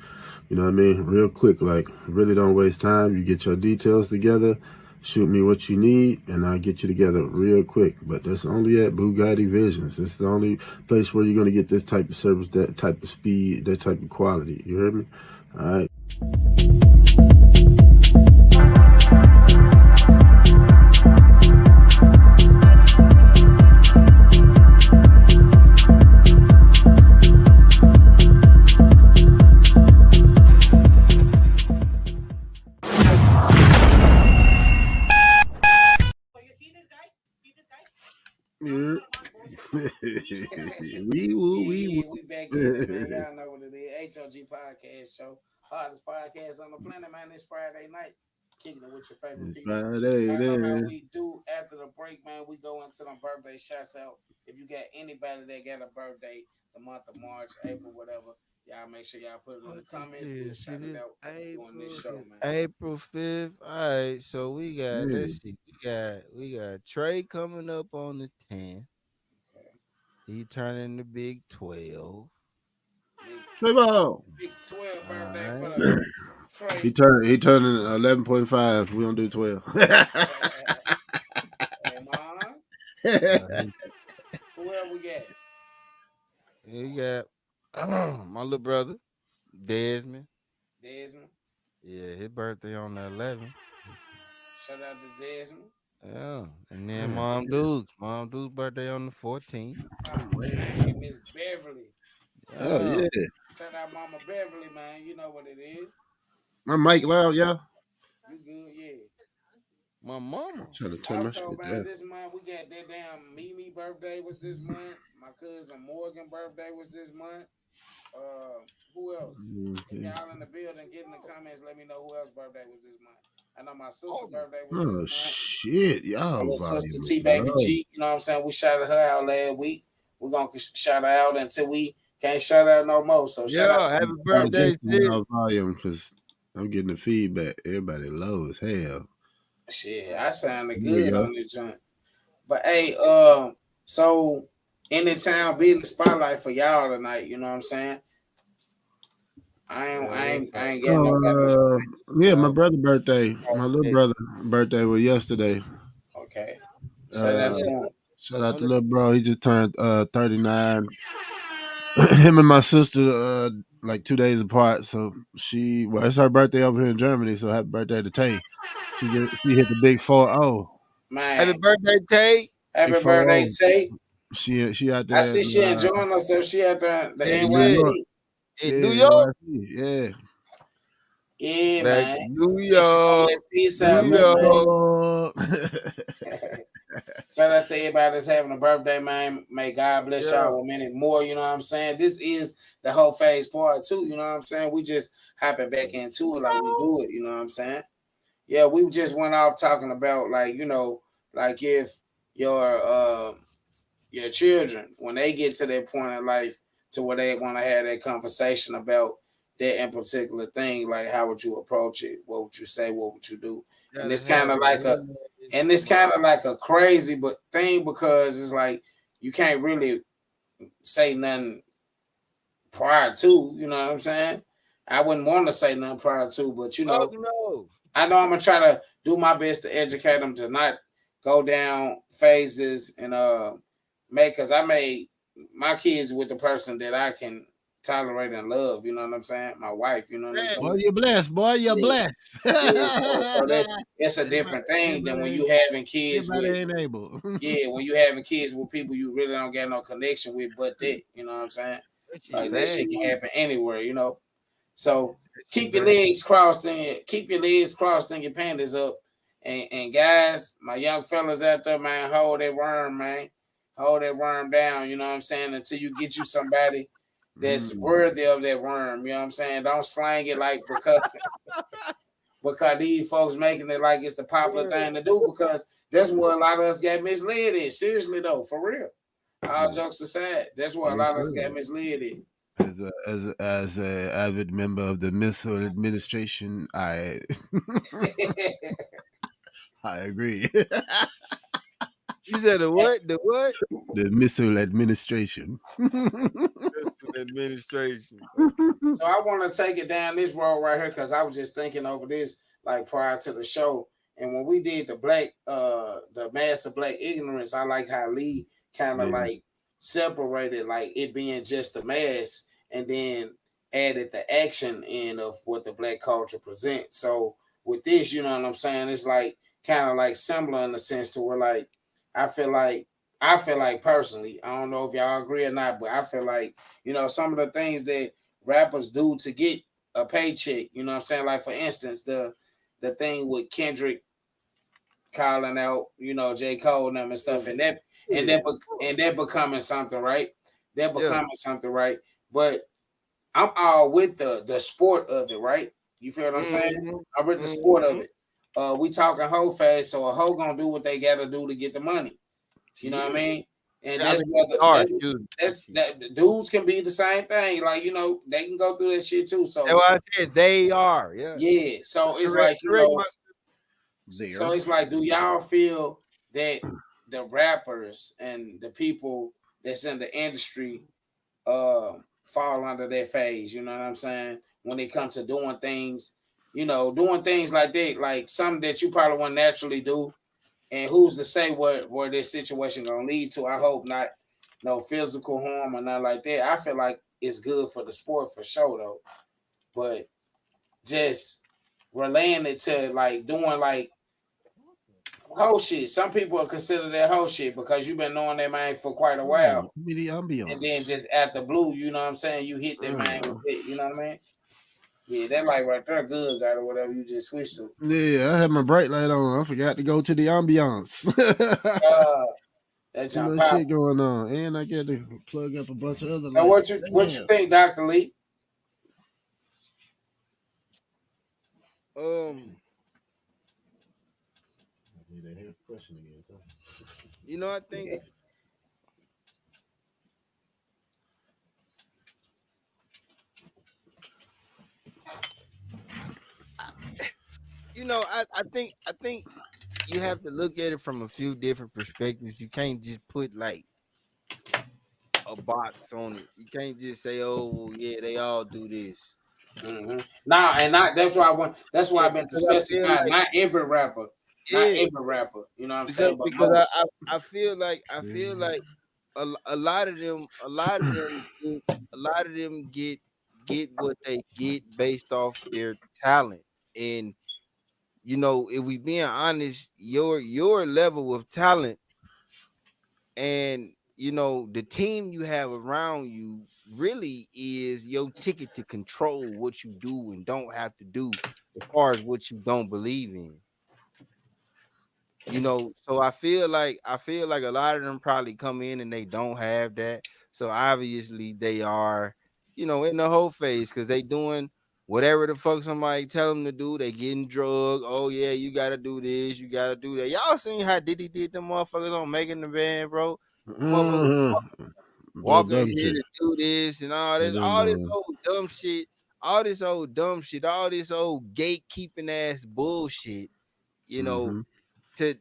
You know what I mean? Real quick, like really don't waste time. You get your details together. Shoot me what you need, and I'll get you together real quick. But that's only at Bugatti Visions. It's the only place where you're going to get this type of service, that type of speed, that type of quality. You heard me? All right. We back in it, man. Y'all know what it is. H.O.G Podcast Show. Hardest podcast on the planet, man. It's Friday night. Kicking it with your favorite people. Friday, I know how we do after the break, man. We go into them birthday shots out. If you got anybody that got a birthday the month of March, April, whatever, y'all make sure y'all put it in the comments. We'll shout it out on this show, man. April 5th. All right, so we got let's see. We got Trey coming up on the 10th. He turning the big 12. Big 12 birthday for the Trey. He turning 11.5. We don't do 12. Hey, Mom. Who else we got? We got my little brother, Desmond. Yeah, his birthday on the 11th. Shout out to Desmond. Yeah, and then Mom Dude's birthday on the 14th. Oh, man, Miss Beverly. Oh, yeah. Shout out Mama Beverly, man. You know what it is. My mic loud, y'all? You good, yeah. My mama. Trying to turn also, my shit man, down. this month we got that damn Mimi birthday was this month. My cousin Morgan birthday was this month. Who else? If y'all in the building, get in the comments. Let me know who else birthday was this month. I know my sister's birthday was this month. Oh, shit. Y'all. My sister T Baby G, you know what I'm saying? We shouted her out last week. We're going to shout her out until we can't shout out no more. So shout out to happy birthday, sis. Volume, because I'm getting the feedback. Everybody low as hell. Shit, I sounded good on this joint. But hey, so in the town being the spotlight for y'all tonight, you know what I'm saying? I ain't getting nobody. Yeah, my brother's birthday. My little brother's birthday was yesterday. Okay. Shout out to him. Shout out to little bro. He just turned 39. Him and my sister like 2 days apart. So it's her birthday over here in Germany. So happy birthday to Tay. She hit the big 4-0. Man. Happy birthday, Tay. Happy birthday, Tay. She out there. I see she enjoying herself. She out there the NYC. In New York? Yeah. Yeah, man. New York. Peace out, man. Shout out to everybody that's having a birthday, man. May God bless y'all with many more, you know what I'm saying? This is the whole phase part 2, you know what I'm saying? We just hopping back into it like we do it, you know what I'm saying? Yeah, we just went off talking about, like, you know, like if your children, when they get to that point in life to where they want to have that conversation about that in particular thing, like how would you approach it? What would you say? What would you do? And it's kind of like a crazy thing because it's like you can't really say nothing prior to, you know what I'm saying? I wouldn't want to say nothing prior to, but you know, I know I'm gonna try to do my best to educate them to not go down phases and because I made my kids with the person that I can tolerate and love, you know what I'm saying? My wife, you know what I'm saying? Boy, you're blessed. Boy, you're blessed. So it's a different thing than when you having kids with. Ain't able. Yeah, when you having kids with people you really don't get no connection with, but that, you know what I'm saying? Like that shit can happen anywhere, you know. So keep your legs crossed and your panties up. And guys, my young fellas out there, man, hold that worm, man. hold that worm down, you know what I'm saying, until you get you somebody that's Mm. worthy of that worm, you know what I'm saying? Don't slang it like because these folks making it like it's the popular thing to do, because that's what a lot of us got misled in. Seriously though, for real. All jokes aside, that's what a lot of us got misled in. As a avid member of the missile administration, I I agree. You said the what? The what? The missile administration. Administration. So I want to take it down this road right here, because I was just thinking over this like prior to the show. And when we did the mass of black ignorance, I like how Lee kind of like separated like it being just the mass, and then added the action end of what the black culture presents. So with this, you know what I'm saying? It's like kind of like similar in the sense to where like I feel like personally, I don't know if y'all agree or not, but I feel like, you know, some of the things that rappers do to get a paycheck, you know what I'm saying? Like for instance, the thing with Kendrick calling out, you know, J. Cole and them and stuff, and that becoming something, right? That becoming something, right? But I'm all with the sport of it, right? You feel what I'm saying? I'm with the sport of it. We talking hoe phase, so a hoe gonna do what they gotta do to get the money. You know what I mean? And that's that dudes can be the same thing. Like, you know, they can go through that shit too. So that's why I said they are. Yeah. So it's like, you know, so it's like, do y'all feel that the rappers and the people that's in the industry fall under that phase? You know what I'm saying? When it comes to doing things, you know, doing things like that, like something that you probably wouldn't naturally do. And who's to say where this situation gonna lead to? I hope not no physical harm or nothing like that. I feel like it's good for the sport for sure though. But just relaying it to like doing like whole shit. Some people will consider that whole shit because you've been knowing that man for quite a while. And then just at the blue, you know what I'm saying, you hit that man with it, you know what I mean? Yeah, that light right there good, got or whatever you just switched to. Yeah, I had my bright light on. I forgot to go to the ambiance. That's too much shit going on. And I got to plug up a bunch of other So lights. what you think, Dr. Lee? You know, I think you know, I think you have to look at it from a few different perspectives. You can't just put like a box on it. You can't just say, "Oh, well, yeah, they all do this." Mm-hmm. That's why I want. That's why I've been to specify. Like, not every rapper. Not every rapper. You know what I'm saying? But most. I feel like a lot of them get what they get based off their talent. And you know, if we being honest, your level of talent and you know the team you have around you really is your ticket to control what you do and don't have to do as far as what you don't believe in. You know, so I feel like a lot of them probably come in and they don't have that. So obviously they are, you know, in the whole phase because they doing whatever the fuck somebody tell them to do. They getting drugged. Oh yeah, you gotta do this, you gotta do that. Y'all seen how Diddy did them motherfuckers on Making the Band, bro? Motherfuckers walking in here to do this and all this old dumb shit, all this old dumb shit, all this old gatekeeping ass bullshit, you know, to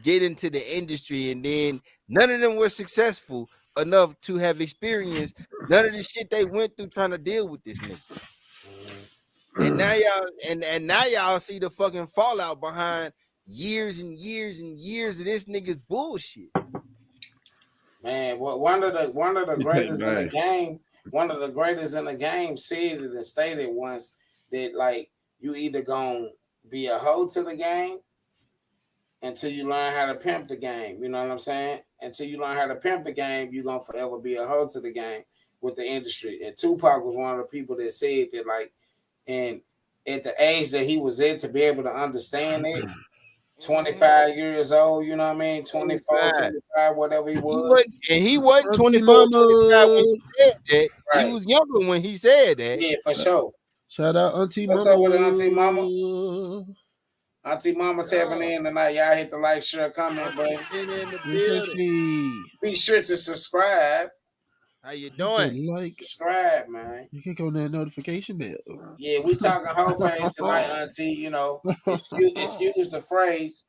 get into the industry, and then none of them were successful enough to have experienced none of the shit they went through trying to deal with this nigga. And now y'all and now y'all see the fucking fallout behind years and years and years of this nigga's bullshit. Man, one of the greatest in the game, one of the greatest in the game said it and stated once that like you either gonna be a hoe to the game until you learn how to pimp the game. You know what I'm saying? Until you learn how to pimp the game, you're gonna forever be a hoe to the game with the industry. And Tupac was one of the people that said that, like, and at the age that he was at, to be able to understand it, 25 years old, you know what I mean? 24, 25. 25, whatever he He was. wasn't Auntie 24, 25 when Mama. he said that. He Right. was younger when he said that. Yeah, for sure. Shout out Auntie What's Mama. up with Auntie Mama? Auntie Mama tapping in tonight. Y'all hit the like, share, comment button. In the Yes, building. Be sure to subscribe. How you Hit doing? that like. Subscribe, man. You click on that notification bell. Yeah, we talking whole phase tonight, Auntie. You know, excuse the phrase.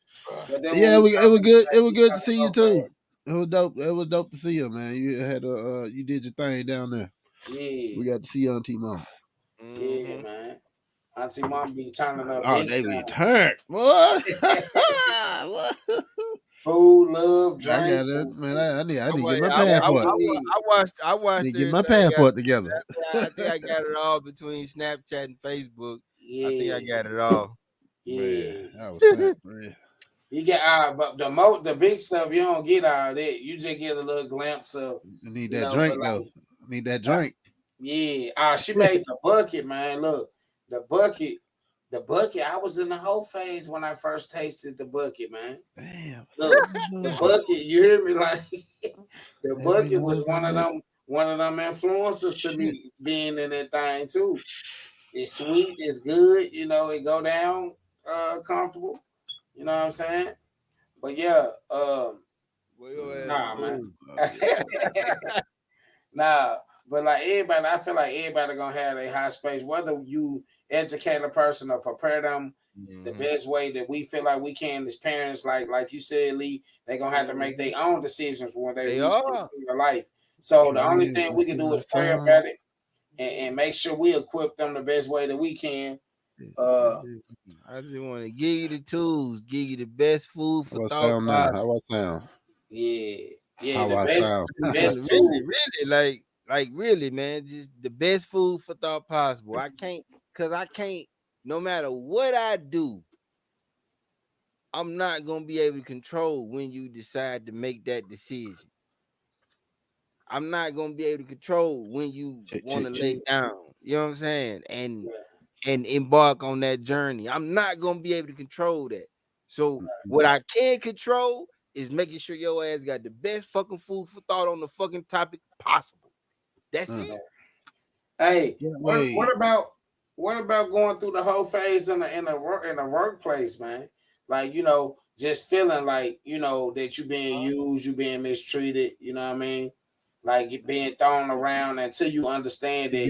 But then Yeah, when we it was talking good. tonight, It was we good to talking see you whole too. phase. It was dope. It was dope to see you, man. You had you did your thing down there. Yeah, We got to see you, Auntie Mama. yeah, man. Auntie Mom be turning up Oh, big they time. returned. What? Food, love, I got drinks, it, and man. I need to get my whatever passport. you need. I watched Need to get my everything. passport together. I think I got it all between Snapchat and Facebook. I think I Yeah, got it all. yeah. Man, that was tight, man. You get but the big stuff you don't get all that. You just get a little glimpse of, I need you that know. But drink though. like, I need that drink. yeah. She made the bucket, man. Look, the bucket. The bucket. I was in the whole phase when I first tasted the bucket, man. Damn. Look, the bucket. You hear me? Like the Every bucket was noise I make. one of them influences to me being in that thing too. It's sweet. It's good. You know, it go down comfortable. You know what I'm saying? But yeah, nah, man. Nah, but like everybody, I feel like everybody gonna have a high space. Whether you educate a person or prepare them the best way that we feel like we can as parents, like you said, Lee, they gonna have to make their own decisions when they reach their life. So the only thing we can do is pray about it and make sure we equip them the best way that we can. I just want to give you the tools, give you the best food for How I thought sound now? process. How I sound? Yeah, How the I sound? best Really, tool. like really, man, just the best food for thought possible. I can't, no matter what I do, I'm not gonna be able to control when you decide to make that decision. I'm not gonna be able to control when you want to lay down. You know what I'm saying? And embark on that journey. I'm not gonna be able to control that. So what I can control is making sure your ass got the best fucking food for thought on the fucking topic possible. That's it. Hey, what about going through the whole phase in a workplace, man? Like, you know, just feeling like, you know, that you being used, you being mistreated, you know what I mean? Like it being thrown around until you understand that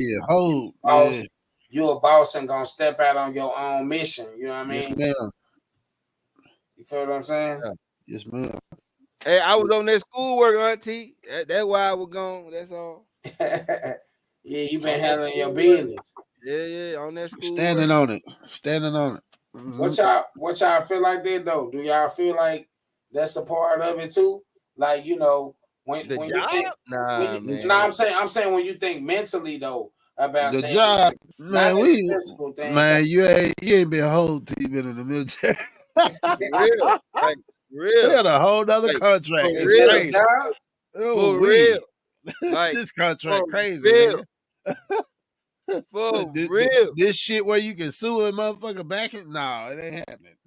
you're a boss and gonna step out on your own mission. You know what I mean? Yes, ma'am. You feel what I'm saying? Yeah. Yes, ma'am. Hey, I was on that schoolwork, Auntie. That's why I was gone. That's all. Yeah, you been handling your business. Yeah, on that school. Standing on it. Mm-hmm. What y'all feel like that though? Do y'all feel like that's a part of it too? Like, you know, when job? you think, man. No, I'm saying when you think mentally though about the things, job, man. not physical things. Man, you ain't been whole till you been in the military. Real, like real. We had a whole nother contract. Is It's that crazy. a job? For real. Like This contract crazy, real. man. For real. This shit where you can sue a motherfucker back in? No, it ain't happening.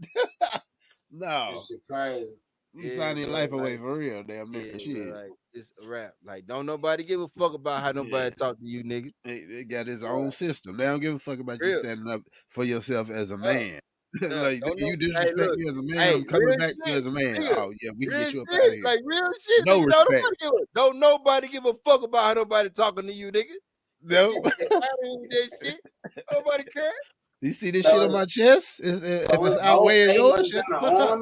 No. This is crazy. You sign your life away for real, damn nigga. Shit. Like it's a wrap. Like don't nobody give a fuck about how nobody talk to you, niggas. They got his own system. They don't give a fuck about you standing up for yourself as a man. Like you disrespect me as a man, I'm coming back to you as a man. Real. Oh yeah, we can get you up Shit, out of here. like real shit. No nigga, respect. Don't nobody give a fuck about how nobody talking to you, nigga. No. That shit. Nobody care. You see this shit on my chest? If it's outweighing yours, shut the fuck up.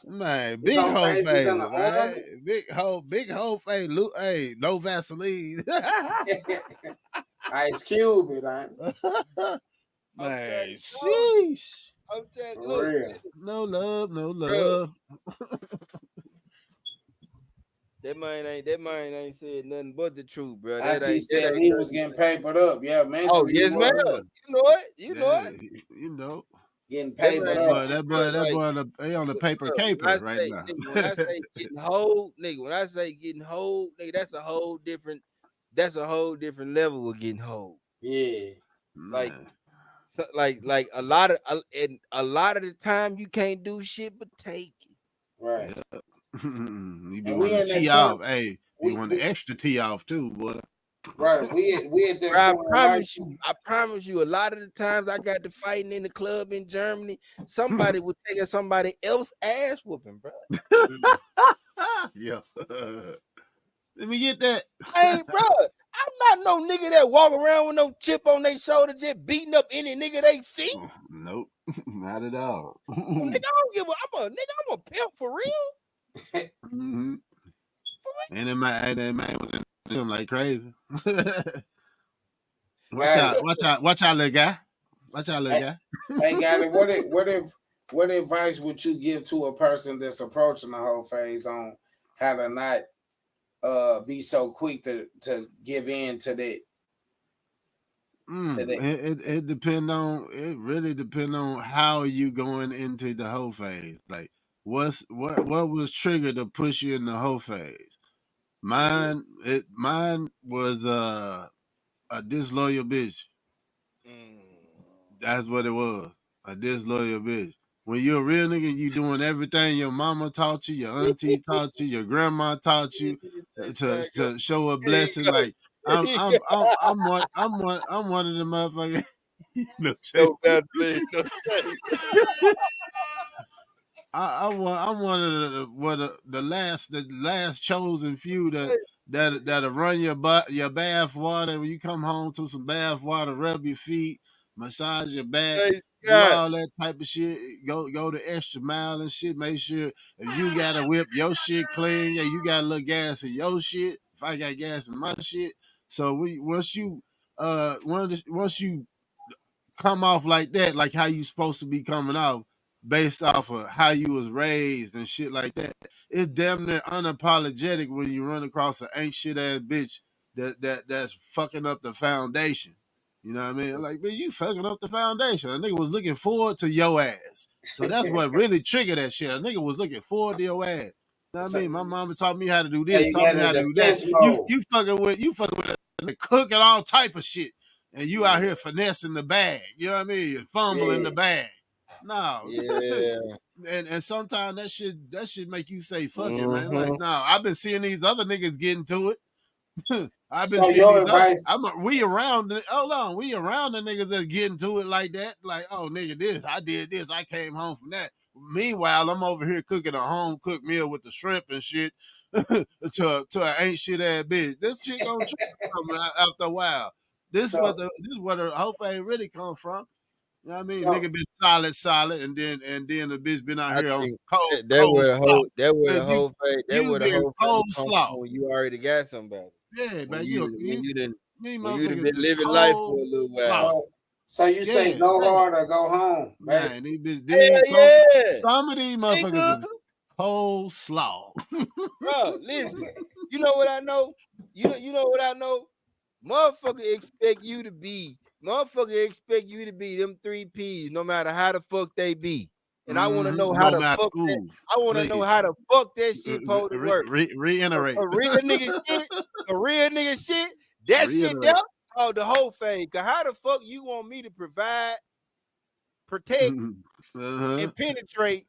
Man, big whole face, man. Big whole face. Hey, no Vaseline. Ice Cube, man. Man, sheesh. I'm trying to For real. No love. That man ain't said nothing but the truth, bro. Auntie said he was getting papered up. Yeah, man. Oh, yes, man. You know it. You know. Getting papered up. That boy, he on the paper caper right now. Nigga, when I say getting hold, nigga, that's a whole different level of getting hold. Yeah. Like So like a lot of and a lot of the time you can't do shit but take it. Right. You be And we wanting to in that tee point. off. Hey, you want the extra tee off too, boy. Right. We at that Bro, point in life. I promise you, a lot of the times I got to fighting in the club in Germany, somebody was taking somebody else ass whooping, bro. Yeah. Let me get that. Hey, bro, I'm not no nigga that walk around with no chip on their shoulder just beating up any nigga they see. Nope, not at all. Nigga, I don't give a I'm a pimp for real. Mm-hmm. And that man was in him like crazy. Watch out, little guy. Watch out, little guy. Hey, Gatti, what advice would you give to a person that's approaching the whole phase on how to not be so quick to give in to that? It really depend on how you going into the whole phase. Like what was triggered to push you in the whole phase? Mine was a disloyal bitch. That's what it was. A disloyal bitch. When you're a real nigga, you doing everything your mama taught you, your auntie taught you, your grandma taught you to show a blessing. Like I'm one of the motherfuckers. No shame. I'm one of the last chosen few that'll run your bath water when you come home to some bath water, rub your feet, massage your back, do all that type of shit. Go the extra mile and shit. Make sure if you gotta whip your shit clean, yeah, you got a little gas in your shit. If I got gas in my shit, so once you come off like that, like how you supposed to be coming off, based off of how you was raised and shit like that. It's damn near unapologetic when you run across an ain't shit ass bitch that's fucking up the foundation. You know what I mean? Like, man, you fucking up the foundation. A nigga was looking forward to your ass. So that's what really triggered that shit. A nigga was looking forward to your ass. You know what I mean? My mama taught me how to do this, taught me how to do that. You fucking with cooking all type of shit. And you out here finessing the bag. You know what I mean? You're fumbling the bag. No. Yeah. and sometimes that shit make you say, fuck it, man. Like, no, I've been seeing these other niggas getting to it. I've been seeing these we around the niggas that's getting to it like that. Like, oh nigga, this, I did this, I came home from that. Meanwhile, I'm over here cooking a home cooked meal with the shrimp and shit to an ain't shit ass bitch. This shit gonna trigger after a while. This is where the whole thing really come from. You know what I mean? Nigga been solid, and then the bitch been out here on cold. That where the whole phase cold slaw. When you already got somebody. Yeah, man. You done been living life for a little while. So you say go hard or go home, man. Some of these motherfuckers is cold slaw. Bro, listen. You know what I know? You know what I know? Motherfucker expect you to be them 3 P's no matter how the fuck they be. And I want to know how the fuck that. I want to know how the fuck that shit supposed to work. Reiterate. A real nigga shit. That shit there called the whole phase. Cause how the fuck you want me to provide, protect, and penetrate,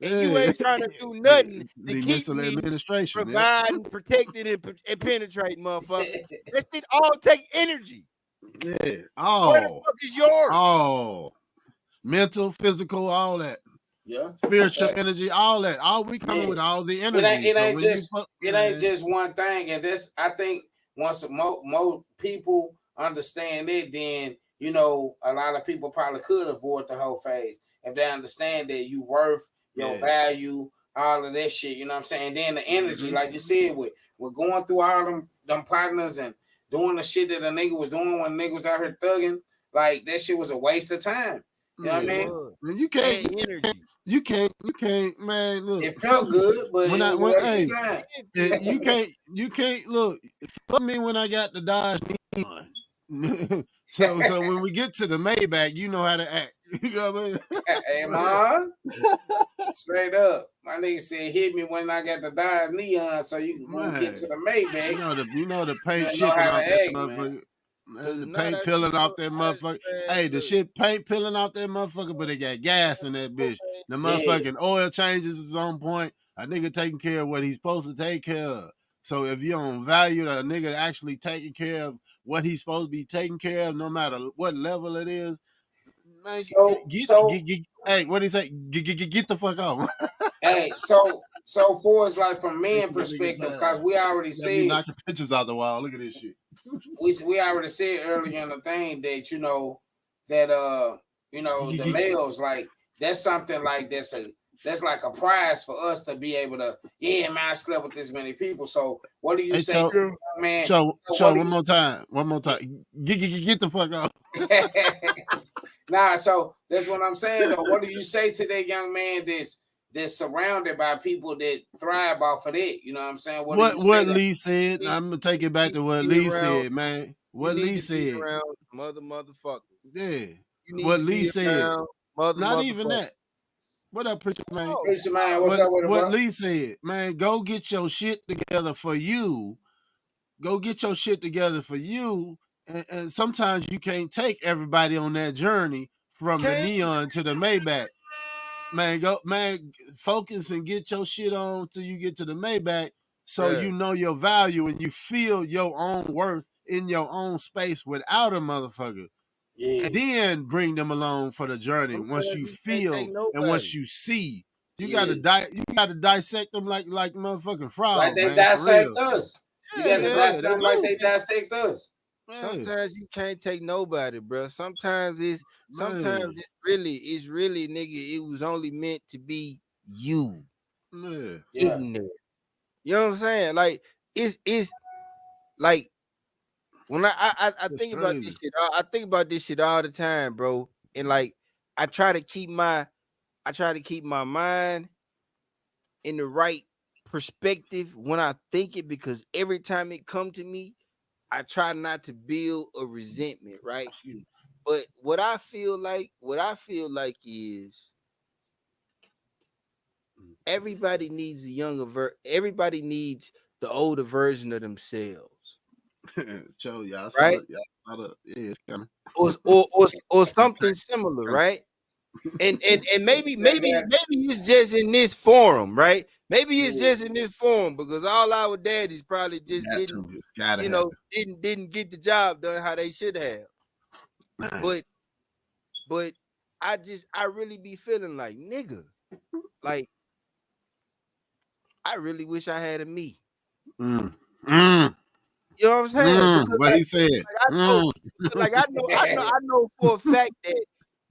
and you ain't trying to do nothing to keep me providing, protecting, and penetrating, motherfucker. That shit all take energy. Yeah. Where the fuck is yours? Oh. Mental, physical, all that. Yeah. Spiritual energy, all that. All we coming with all the energy. It ain't just one thing. And this, I think once more people understand it, then you know a lot of people probably could avoid the whole phase if they understand that you worth your value, all of that shit. You know what I'm saying? And then the energy, like you said, with going through all them partners and doing the shit that a nigga was doing when nigga was out here thugging, like that shit was a waste of time. You know what I mean? You can't, man. Look, it felt good, but it was a waste of time. You can't look. For me, when I got the Dodge so when we get to the Maybach, you know how to act. You know what I mean? Hey, man. Straight up. My nigga said, hit me when I got the Dodge Neon, so you can get to the Maybach. You know the paint chipping off that motherfucker. The paint peeling off that motherfucker. Hey, the shit paint peeling off that motherfucker, but it got gas in that bitch. The motherfucking oil changes is on point. A nigga taking care of what he's supposed to take care of. So if you don't value the nigga actually taking care of what he's supposed to be taking care of, no matter what level it is, man, hey, what do you say? Get the fuck out. Hey, so for us, like from men perspective, because we already said knocking pictures out the wall. Look at this shit. We already said earlier in the thing that the males, like that's something like that's like a prize for us to be able to, yeah, man, I slept with this many people. So what do you say, man? Show one more time. Get the fuck out. Nah, so that's what I'm saying though. What do you say to that young man that's surrounded by people that thrive off of that? You know what I'm saying? What Lee said, I'm gonna take it back to what Lee said, man. What Lee said. Motherfuckers. Yeah. What Lee said. Not even that. What up, Preacher Man? Preacher Man, what's up with it, what Lee said, man, go get your shit together for you. Go get your shit together for you. And sometimes you can't take everybody on that journey from the Neon to the Maybach. Man, focus and get your shit on till you get to the Maybach, so you know your value and you feel your own worth in your own space without a motherfucker. Yeah. And then bring them along for the journey. Once you feel and once you see, you gotta dissect them like motherfucking frog. Like they dissect us. You gotta dissect them like they dissect us. Sometimes you can't take nobody, bro. Sometimes it's really, nigga, it was only meant to be you. Yeah. In there. You know what I'm saying? Like it's like when I think about this shit, I think about this shit all the time, bro. And like I try to keep my mind in the right perspective when I think it, because every time it come to me, I try not to build a resentment, right? But what I feel like is everybody needs everybody needs the older version of themselves. Show y'all, right? Yeah, it's coming. Or something similar, right? And maybe it's just in this forum, right? Maybe it's just in this forum because all our daddies probably just didn't get the job done how they should have. But I really be feeling like, nigga, like I really wish I had a me. You know what I'm saying? What he said. I know for a fact that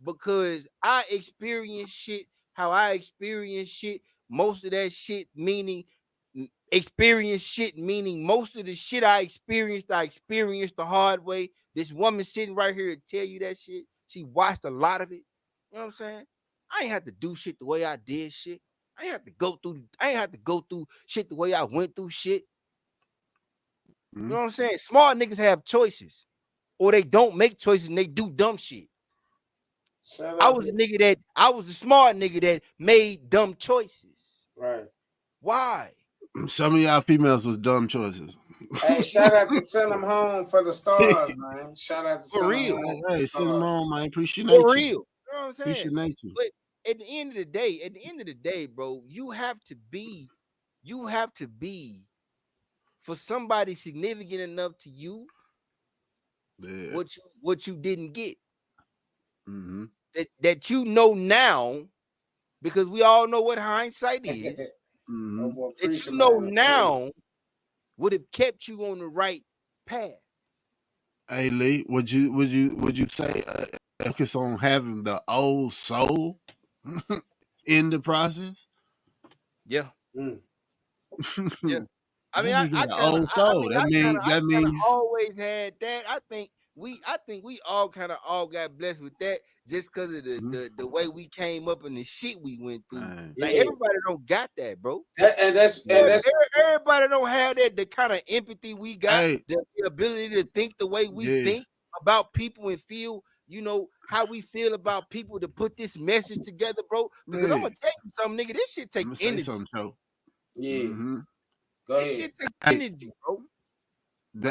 because I experience shit how I experience shit, most of that shit meaning most of the shit I experienced the hard way. This woman sitting right here to tell you that shit. She watched a lot of it. You know what I'm saying? I ain't have to do shit the way I did shit. I ain't have to go through shit the way I went through shit. You know what I'm saying? Smart niggas have choices, or they don't make choices and they do dumb shit. I was a smart nigga that made dumb choices. Right. Why? Some of y'all females was dumb choices. Hey, shout out to Send Them Home for the stars, man. Shout out to For real. Hey, Send Them Home, man. Appreciate for real. you. You know what I'm saying? Appreciate you. But at the end of the day, bro, you have to be for somebody significant enough to you, what you didn't get. Mm-hmm. That you know now, because we all know what hindsight is. That you know now would have kept you on the right path. Hey Lee, would you say focus on having the old soul in the process? Yeah. Yeah. I mean, I old soul. That means always had that. I think we all got blessed with that just because of the way we came up and the shit we went through. Like everybody don't got that, bro. Everybody don't have that, the kind of empathy we got, the ability to think the way we think about people and feel, you know, how we feel about people, to put this message together, bro. Because I'm gonna tell you something, nigga. This shit take energy. Yeah. This shit take energy, bro.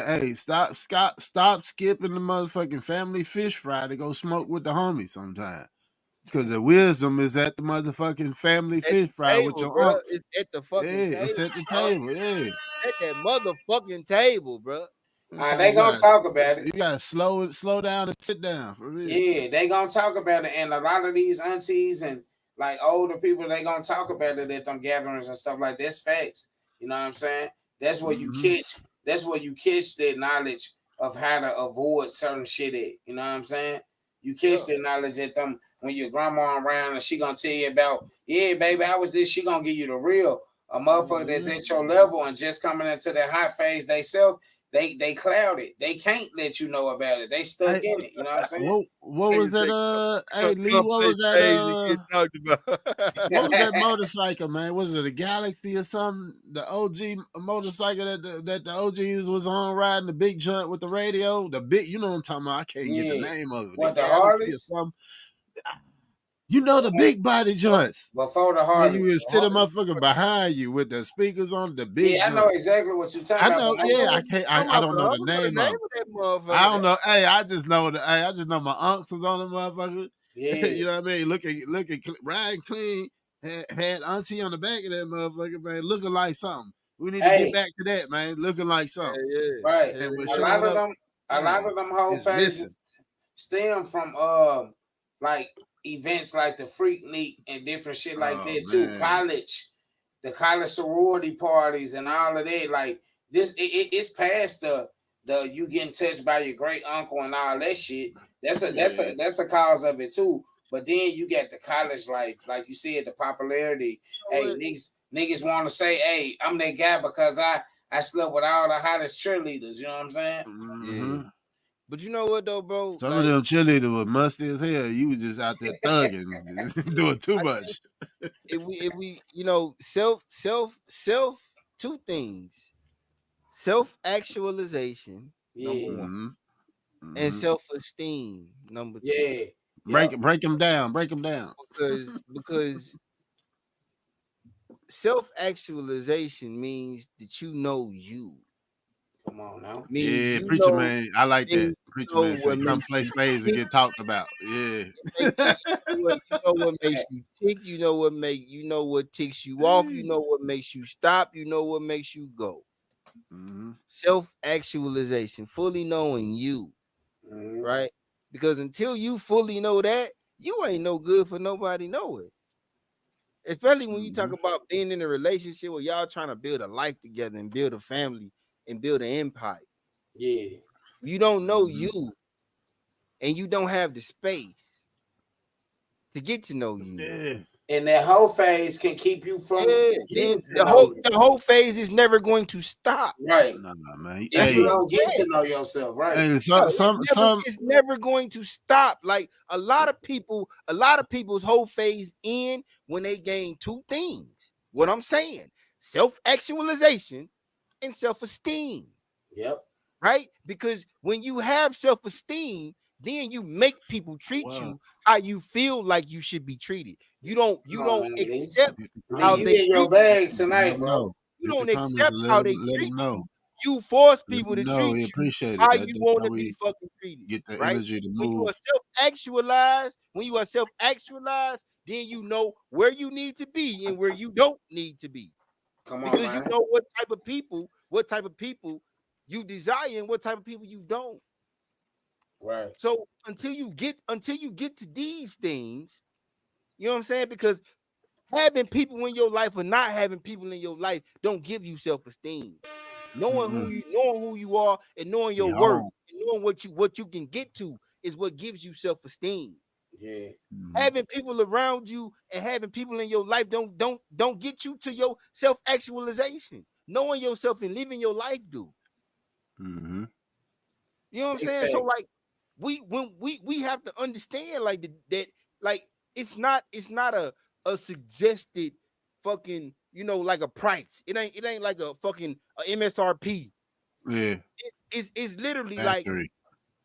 Hey, stop skipping the motherfucking family fish fry to go smoke with the homies sometime. Because the wisdom is at the motherfucking family At fish the fry with table, your bro. aunts. It's at the Yeah, fucking it's table, at the bro. table. Yeah. At that motherfucking table, bro. They gonna talk about it. You gotta slow down and sit down for real. Yeah, they gonna talk about it, and a lot of these aunties and like older people, they gonna talk about it at them gatherings and stuff like that's facts. You know what I'm saying? That's where you catch. That's where you catch that knowledge of how to avoid certain shit at. You know what I'm saying? You catch that knowledge at them when your grandma around and she gonna tell you about, yeah, baby, I was this. She gonna give you the real. A motherfucker that's at your level and just coming into that high phase they self. They clouded. They can't let you know about it. They stuck in it. You know what I'm saying? What was that? Hey Lee, what was that? Get talked about. What was that motorcycle, man? Was it a Galaxy or something? The OG motorcycle that the OGs was on riding, the big joint with the radio, the big, you know what I'm talking about? I can't get the name of it. What, the Galaxy or Harleys? something. You know the big body joints. Before the Where Harleys. you would sit a motherfucker behind you with the speakers on the big I know joint. exactly what you're talking I about. know, yeah, I don't know the name of it. that motherfucker. I don't know. Hey, I just know I just know my aunts was on the motherfucker. Yeah. You know what I mean? Looking, riding clean. Had auntie on the back of that motherfucker, man, looking like something. We need to get back to that, man. Looking like something. Right. And A lot of them whole phases stem from like events like the Freak Meet and different shit like that too. Man. College, the college sorority parties and all of that. Like this, it's past the you getting touched by your great uncle and all that shit. That's a cause of it too. But then you got the college life, like you said, the popularity. Hey, niggas want to say, hey, I'm that guy because I slept with all the hottest cheerleaders. You know what I'm saying? Mm-hmm. But you know what though, bro? Some of them cheerleaders were musty as hell. You was just out there thugging, doing too much. If we, two things: self-actualization, number one, and self-esteem, number two. Yeah. Break them down. Because self-actualization means that you know you. Come on now. Yeah, preacher man. I like that. Preacher man say come play spades and get talked about. Yeah. You know what makes you tick, you know what ticks you off, you know what makes you stop, you know what makes you go. Self-actualization, fully knowing you. Right? Because until you fully know that, you ain't no good for nobody know it. Especially when you talk about being in a relationship where y'all trying to build a life together and build a family and build an empire. Yeah. You don't know you and you don't have the space to get to know you. Yeah. And that whole phase can keep you from the whole phase is never going to stop. Right. Nah, man. If you don't get to know yourself, right? Hey, It's never going to stop. Like a lot of people's whole phase end when they gain two things. What I'm saying, self-actualization and self-esteem. Yep. Right? Because when you have self-esteem, then you make people treat you how you feel like you should be treated. You don't accept how they treat your bag tonight, bro. You don't accept how they treat you. You force people to treat you how you want to be fucking treated. Get the right? energy to move. When you are self-actualized, then you know where you need to be and where you don't need to be. Because you know what type of people you desire and what type of people you don't. Right. So until you get to these things, you know what I'm saying? Because having people in your life or not having people in your life don't give you self-esteem. Knowing who you are and knowing your worth and knowing what you can get to is what gives you self-esteem. Yeah. Having people around you and having people in your life don't get you to your self-actualization. Knowing yourself and living your life do. You know what I'm saying? So like we have to understand like that like it's not a suggested fucking, like a price. It ain't like a fucking MSRP. Yeah. It's literally like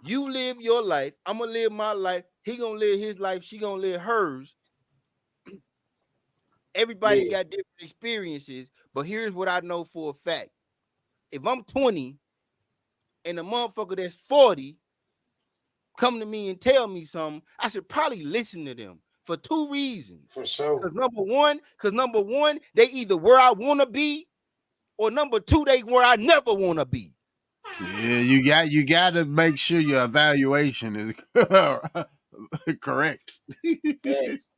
you live your life, I'm gonna live my life, he gonna live his life, she gonna live hers. Everybody got different experiences, but here's what I know for a fact. If I'm 20 and a motherfucker that's 40 come to me and tell me something, I should probably listen to them for two reasons. For sure. Because number one, they either where I want to be, or number two, they where I never want to be. Yeah, you got to make sure your evaluation is correct. Yes.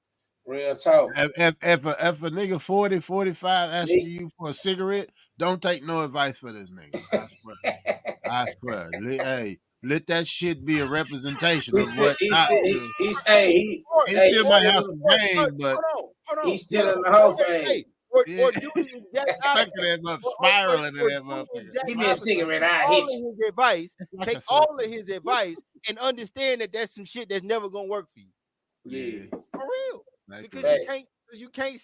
Real talk. If a nigga 40, 45 asking you for a cigarette, don't take no advice for this nigga. I swear. Hey, let that shit be a representation of what he still might have some game, but hold on. He's still in the whole phase. Or do the exact spiraling in that motherfucker. Give me a cigarette, I hit you. His advice, take all of his advice and understand that that's some shit that's never gonna work for you. Yeah. For real. Because you can't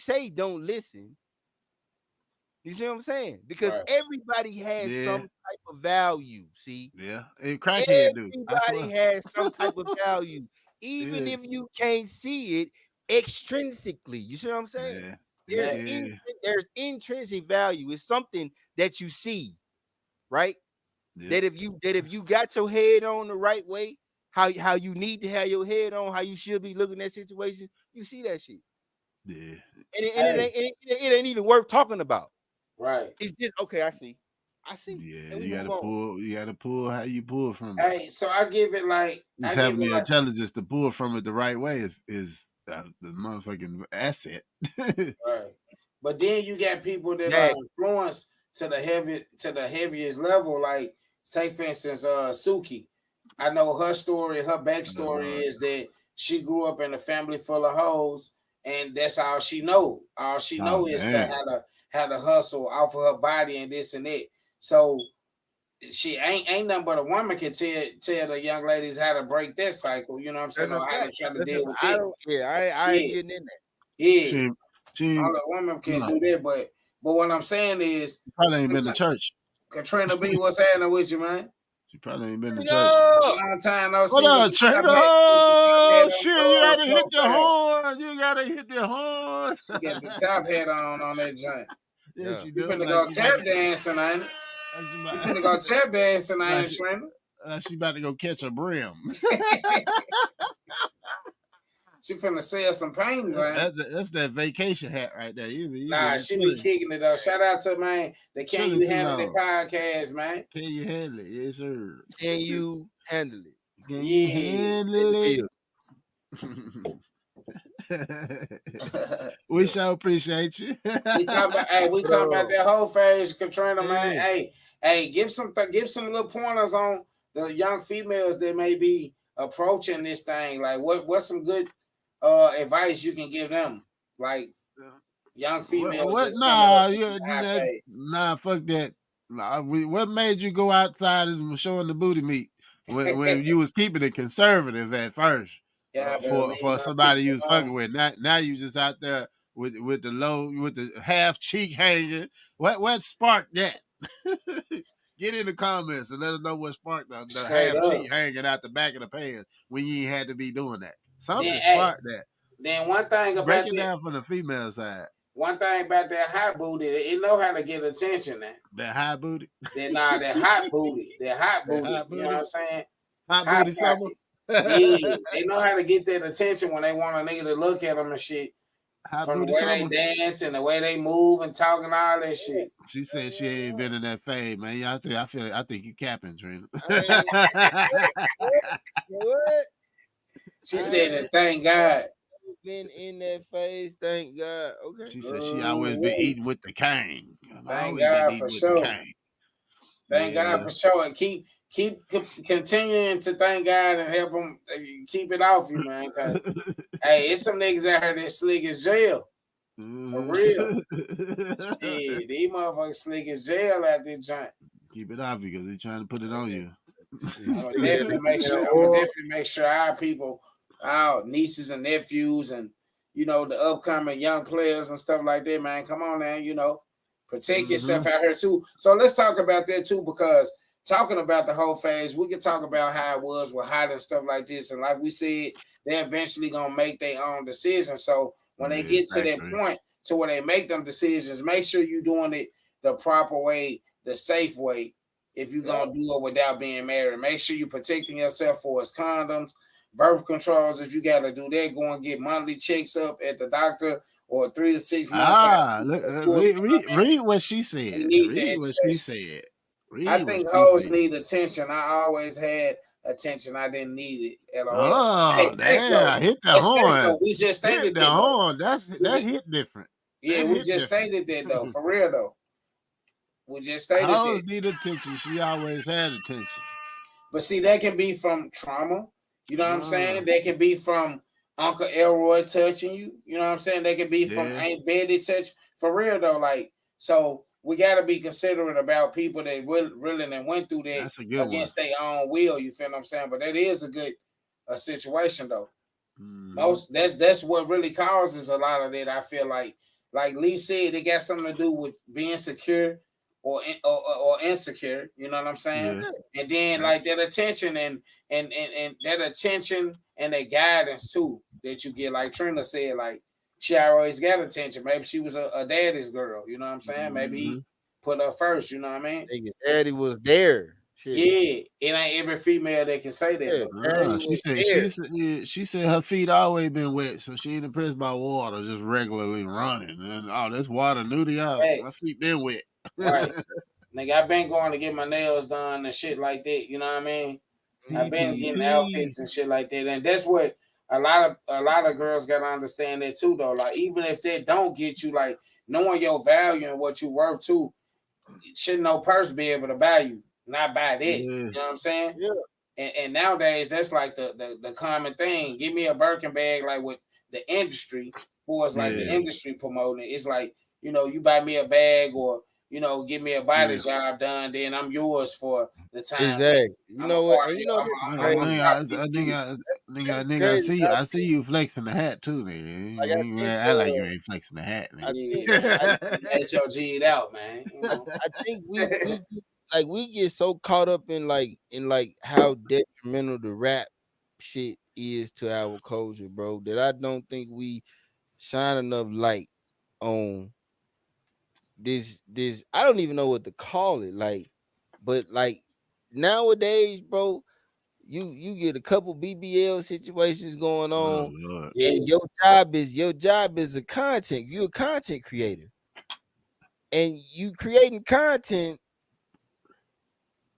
say don't listen. You see what I'm saying? Because everybody has some type of value. See, and crackhead do. Everybody has some type of value, even if you can't see it extrinsically. You see what I'm saying? There's intrinsic value. It's something that you see, right? That if you got your head on the right way, how you need to have your head on, how you should be looking at situations, you see that shit. Yeah. And it ain't even worth talking about. Right. It's just okay, I see. Yeah, you gotta pull how you pull from it. Hey, so I give it like just having the intelligence to pull from it the right way is the motherfucking asset. Right. But then you got people that are influenced to the heaviest level. Like, say for instance, Suki. I know her story, her backstory is that she grew up in a family full of hoes, and that's all she know. All she know is how to hustle off of her body and this and that. So she ain't nothing but a woman can tell the young ladies how to break that cycle. You know what I'm saying? Or how to try to deal with it. I ain't getting in that. Yeah, all a woman can do that. But what I'm saying is, probably ain't been to church. Katrina B, what's happening with you, man? She probably ain't been to church. Long time no see. What up, Trina? Oh shit! You gotta hit the horn. You gotta hit the horn. She got the top hat on that joint. Yeah, she You does. finna go tap dancing, ain't it? You finna go tap dancing, ain't it, Trina? She about to go catch a brim. She finna sell some paintings, ain't it? That's that vacation hat right there. Nah, she be kicking it though. Shout out to man, the Can You Handle It podcast, man. Can you handle it? Yes, sir. Can you handle it? Can you handle it? We sure appreciate you. we talking about that whole phase, Katrina, man. Hey, give some little pointers on the young females that may be approaching this thing. Like, what's some good advice you can give them? Like, young females. Nah, fuck that. Nah, what made you go outside and showing the booty meat when you was keeping it conservative at first? Yeah, for somebody you was fucking with. Now you just out there with the half cheek hanging. What sparked that? Get in the comments and let us know what sparked the half cheek hanging out the back of the pants when you ain't had to be doing that. Something sparked that. Then one thing about break it down from the female side. One thing about that hot booty, it know how to get attention now. That high booty? That hot booty. That hot booty. You know what I'm saying? Hot booty summer? Yeah, they know how to get that attention when they want a nigga to look at them and shit. From the way they dance and the way they move and talk and all that shit. She said she ain't been in that phase, man. I think you capping, Trina. What? She said that, thank God. Been in that phase, thank God. Okay. She said she always been eating with the cane. Thank God for sure. Thank God for sure. And keep continuing to thank God and help them keep it off you, man. Cause hey, it's some niggas out here that slick as jail. For real. Shit, these motherfuckers slick as jail at this joint. Keep it off because they're trying to put it on you. I'm gonna definitely make sure our people, our nieces and nephews, and the upcoming young players and stuff like that, man. Come on, man. Protect yourself out here too. So let's talk about that too, because talking about the whole phase, we can talk about how it was with hot and stuff like this. And like we said, they're eventually gonna make their own decisions. So when they get to that point to where they make them decisions, make sure you're doing it the proper way, the safe way. if you're gonna do it without being married. Make sure you're protecting yourself for his condoms, birth controls. If you gotta do that, go and get monthly checks up at the doctor or 3 to 6 months out. Look, You read what she said. need the Read what she education. said. I Read what think she hoes said. need attention. I always had attention. I didn't need it at all. Oh, damn. Hit the horn. We just stated Hit the that though. horn. That hit different. Yeah, That we hit just different. stated that though. For real though. We just stated Hoes that. need attention. She always had attention. But see, that can be from trauma. You know what I'm saying? That can be from Uncle Elroy touching you. You know what I'm saying? That can be from Aunt Betty touch. For real though, like, so we got to be considerate about people that really went through that against their own will. You feel what I'm saying? But that is a good situation though. That's what really causes a lot of that. I feel like Lee said, it got something to do with being secure or insecure. You know what I'm saying? Yeah. And then like that attention and that attention and that guidance too that you get. Like Trina said, like she always got attention. Maybe she was a daddy's girl. You know what I'm saying? Maybe he put her first. You know what I mean? Daddy was there. Shit. Yeah, it ain't every female that can say that. She said her feet always been wet, so she ain't impressed by water, just regularly running. And this water new to y'all. My feet been wet. Right. Nigga, I've been going to get my nails done and shit like that. You know what I mean? I've been getting outfits and shit like that. And that's what a lot of girls gotta understand that too, though. Like, even if they don't get you, like, knowing your value and what you worth too, shouldn't no person be able to buy you. Not buy that. You know what I'm saying? Yeah. And nowadays that's like the common thing. Give me a Birkin bag, like with the industry, or it's like the industry promoting it. It's like, you know, you buy me a bag or, you know, give me a body job done, then I'm yours for the time. Exactly. You know what? And you know, I see you flexing the hat too, nigga. I like you ain't flexing the hat, nigga. H.O.G it out, man. You know? I think we get so caught up in how detrimental the rap shit is to our culture, bro, that I don't think we shine enough light on this I don't even know what to call it, but nowadays, bro, you get a couple BBL situations going on, and your job is you're a content creator, and you creating content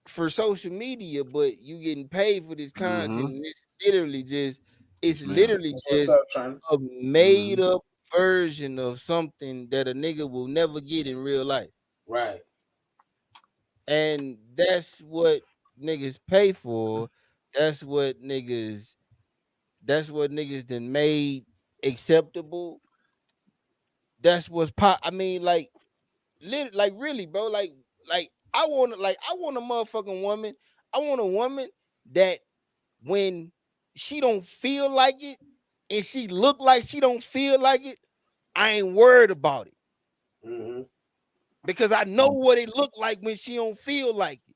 for social media, but you getting paid for this content. And it's literally just a made up version of something that a nigga will never get in real life. Right. And that's what niggas pay for. That's what niggas then made acceptable. That's what's I mean, really, bro, I want a motherfucking woman. I want a woman that when she don't feel like it and she look like she don't feel like it, I ain't worried about it. Because I know what it look like when she don't feel like it.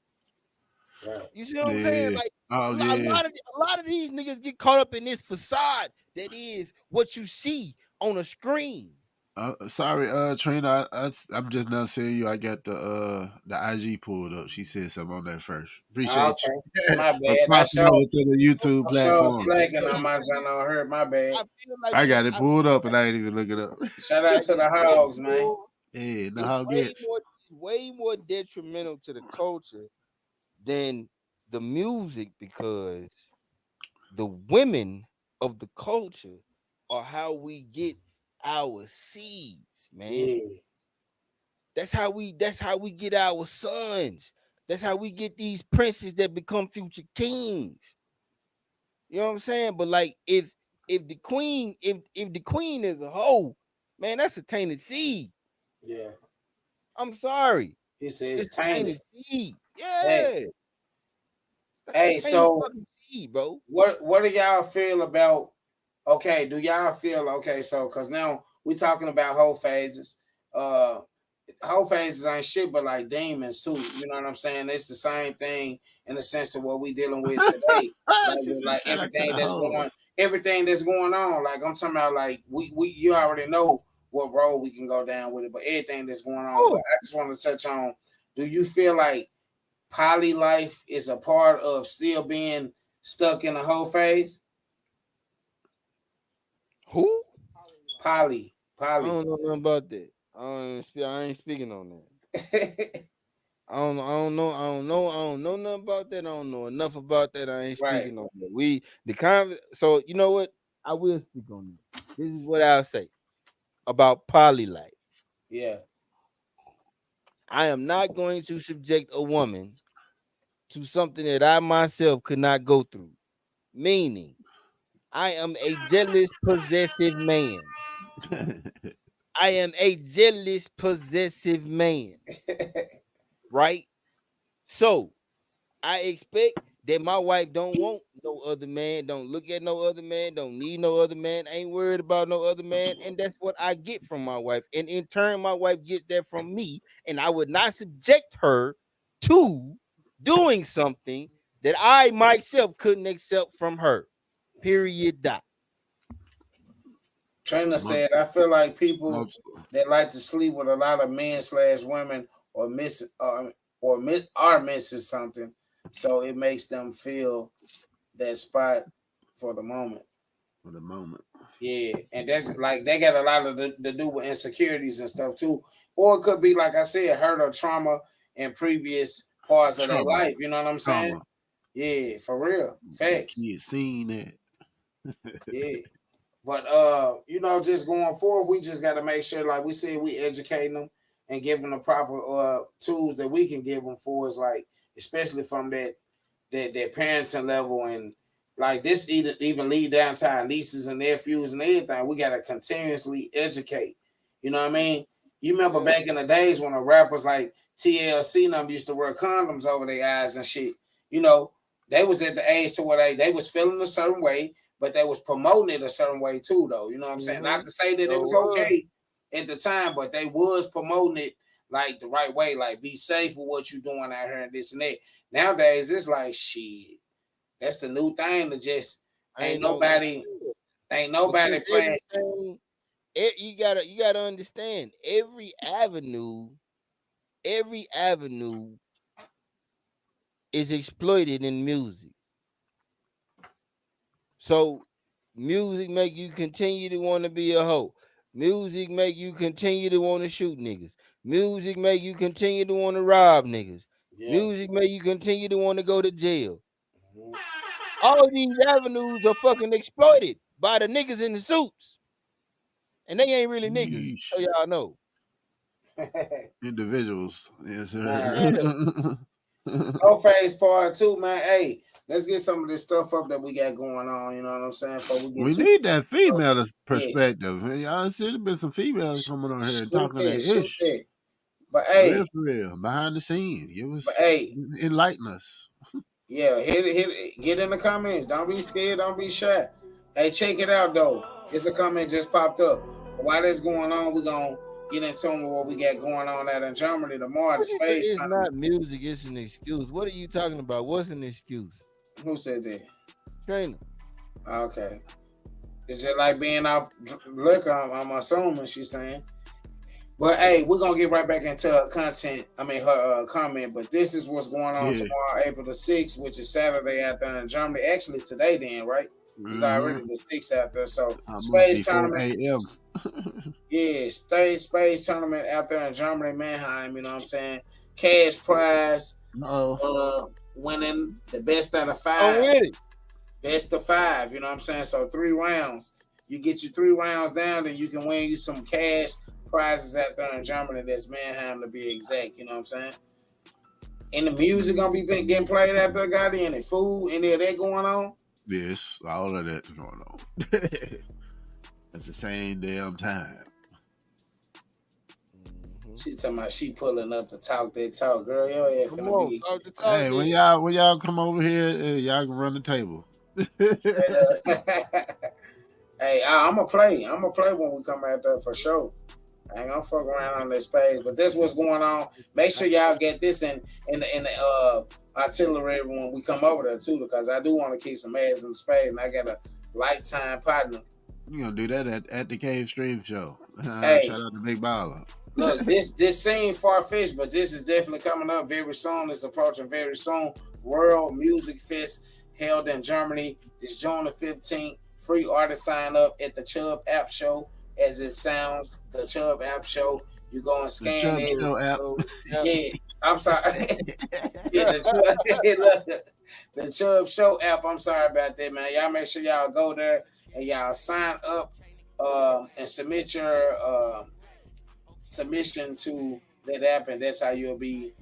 Right. You see what I'm saying? Like a lot of these niggas get caught up in this facade that is what you see on a screen. Sorry, Trina. I'm just not seeing you. I got the IG pulled up. She said something on that first. Appreciate you. My bad. Crossing over to the YouTube platform. Slacking on my channel. Hurt my bad. I got it pulled up and I ain't even look it up. Shout out to the hogs, man. Yeah, the hogs. Way more detrimental to the culture than the music, because the women of the culture are how we get our seeds, man. Yeah. That's how we get our sons. That's how we get these princes that become future kings. You know what I'm saying? But like if the queen is a hoe, man, that's a tainted seed. Yeah. I'm sorry. He says it's tainted seed. Yeah. Hey, so seed, bro. What do y'all feel about? Okay, do y'all feel okay? So, because now we're talking about whole phases. Whole phases ain't shit, but like demons too. You know what I'm saying? It's the same thing in the sense of what we dealing with today. like everything that's going on. Like I'm talking about, like we you already know what road we can go down with it, but everything that's going on. But I just want to touch on: do you feel like poly life is a part of still being stuck in a whole phase? Who? Poly. I don't know nothing about that. I ain't speaking on that. I don't know nothing about that. I don't know enough about that. I ain't speaking on that. So you know what? I will speak on that. This is what I'll say about poly life. Yeah. I am not going to subject a woman to something that I myself could not go through. Meaning, I am a jealous, possessive man. I am a jealous, possessive man. Right? So I expect that my wife don't want no other man, don't look at no other man, don't need no other man, ain't worried about no other man, and that's what I get from my wife. And in turn, my wife gets that from me, and I would not subject her to doing something that I myself couldn't accept from her. Period. Dot. Trina said, I feel like people that like to sleep with a lot of men / women or are missing something, so it makes them feel that spot for the moment. For the moment. Yeah, and that's like they got a lot of to do with insecurities and stuff too. Or it could be, like I said, hurt or trauma in previous parts of their life. You know what I'm saying? Yeah, for real. Facts. You seen that. Yeah. But just going forward, we just got to make sure, like we said, we educating them and giving them the proper tools that we can give them for us, like especially from that parenting level, and like this even lead down to our nieces and nephews and everything. We got to continuously educate. You know what I mean? You remember back in the days when the rappers like TLC and them used to wear condoms over their eyes and shit. You know, they was at the age to where they was feeling a certain way, but they was promoting it a certain way too, though. You know what I'm saying? Not to say that it was okay at the time, but they was promoting it like the right way, like be safe with what you doing out here and this and that. Nowadays, it's like shit. That's the new thing to just ain't nobody playing. You gotta understand every avenue is exploited in music. So music make you continue to want to be a hoe. Music make you continue to want to shoot niggas. Music make you continue to want to rob niggas. Yeah. Music make you continue to want to go to jail. All of these avenues are fucking exploited by the niggas in the suits. And they ain't really niggas, so y'all know. Individuals. Yes, sir. HOE Phase Part 2, man. Hey, let's get some of this stuff up that we got going on. You know what I'm saying? We need that female perspective. Yeah. Y'all see, there's been some females coming on here and talking that ish. But hey, for real, behind the scenes, enlighten us. Yeah, hit it. Get in the comments. Don't be scared. Don't be shy. Hey, check it out though. It's a comment just popped up. While that's going on, we're gonna get into what we got going on out in Germany tomorrow. The space. It's not music. It's an excuse. What are you talking about? What's an excuse? Who said that? Trainer. Okay. It's just like being off liquor. I'm assuming she's saying. But hey, we're gonna get right back into her content. I mean her comment. But this is what's going on tomorrow, April the 6th, which is Saturday out there in Germany. Actually today, then, right? It's already the 6th out there. So space tournament. Yeah, space tournament out there in Germany, Mannheim. You know what I'm saying? Cash prize. Winning the best out of 5. Best of 5. You know what I'm saying? So 3 rounds. You get you 3 rounds down, then you can win you some cash prizes out there in Germany. That's Mannheim to be exact. You know what I'm saying? And the music gonna be getting played out there, Gatti? Any food, any of that going on? Yes, all of that's going on at the same damn time. She talking about she pulling up to talk that talk, girl. Your ass finna be. Hey, when y'all come over here, y'all can run the table. Hey, I'm gonna play. I'm gonna play when we come out there for sure. I ain't gonna fuck around on this page, but this what's going on. Make sure y'all get this in the artillery when we come over there too, because I do want to keep some ass in the spade, and I got a lifetime partner. You gonna do that at the Cave Stream Show? Hey, shout out to Big Baller. Look, this seems far fetched, but this is definitely coming up very soon. It's approaching very soon. World Music Fest held in Germany this June the 15th. Free artist sign up at the Chubb app show, as it sounds. The Chubb app show. You go and The scan Chubb it. Show app. So, yeah. Yeah, I'm sorry. Yeah, the Chubb Show app. I'm sorry about that, man. Y'all make sure y'all go there and y'all sign up and submit your submission to that app, and that's how you'll be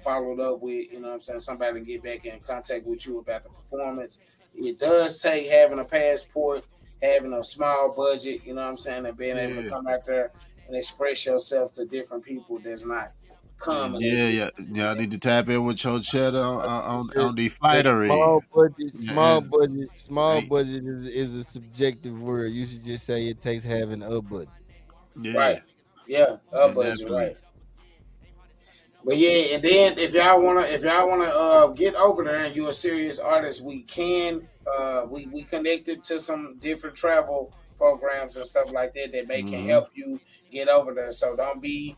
followed up with, you know what I'm saying, somebody to get back in contact with you about the performance. It does take having a passport, having a small budget, you know what I'm saying, and being able to come out there and express yourself to different people that's not common. Yeah. Y'all need to tap in with your cheddar on the Hey, fightery. small Hey, budget is a subjective word. You should just say it takes having a budget. yeah, Right. Yeah, a budget, definitely. right. But yeah, and then if y'all wanna get over there and you're a serious artist, we can we connected to some different travel programs and stuff like that that may can Mm-hmm. help you get over there. So don't be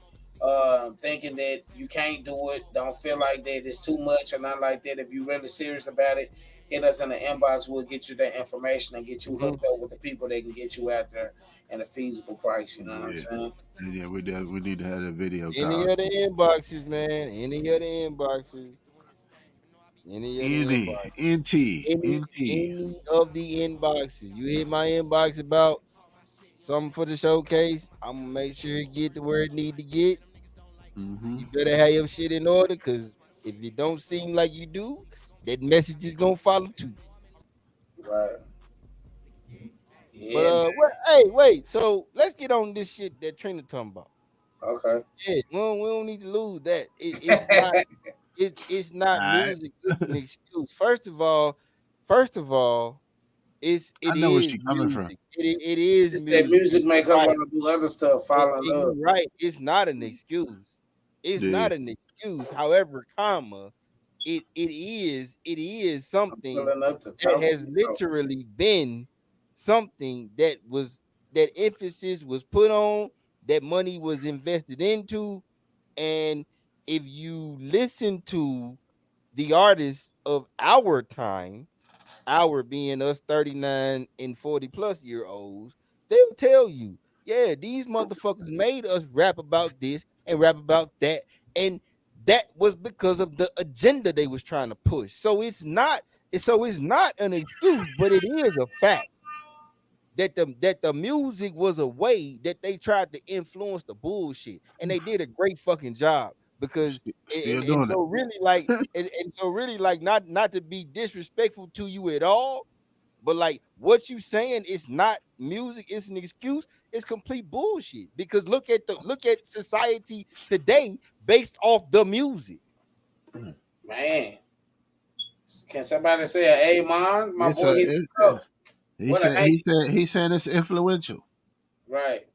thinking that you can't do it. Don't feel like that it's too much or not like that. If you're really serious about it, hit us in the inbox. We'll get you that information and get you Mm-hmm. hooked up with the people that can get you out there at a feasible price. You know what I'm Yeah, saying? yeah. We need to have a video Any call. other inboxes, man? Any other inboxes? Any other inbox? NT. Any of the inboxes. You hit my inbox about something for the showcase. I'm gonna make sure it get to where it need to get. Mm-hmm. You better have your shit in order, cause if it don't seem like you do, that message is gonna follow too. Right. But Yeah, man. hey, wait. So let's get on this shit that Trina talking about. Okay. Yeah, we don't need to lose that. It's All not right. music. It's an excuse. First of all, I it know where is she coming from. music. It is Just that music. music And make you're her right. want to do other stuff, And, fall in and love. you're right. It's not an excuse. It's Yeah. not an excuse. However, it is I'm something pulling up to that talk. has literally been something that emphasis was put on, that money was invested into, and if you listen to the artists of our time, our being us 39 and 40 plus year olds, they'll tell you, yeah, these motherfuckers made us rap about this and rap about that, and that was because of the agenda they was trying to push. So it's not an excuse, but it is a fact that the music was a way that they tried to influence the bullshit, and they did a great fucking job. Because Still and doing it. so really like and so really like not to be disrespectful to you at all, but like what you saying is not music, it's an excuse, it's complete bullshit. Because look at society today based off the music. Man, can somebody say an amen? My It's boy a. hit the up. He What a said. ain't He said it's influential. right.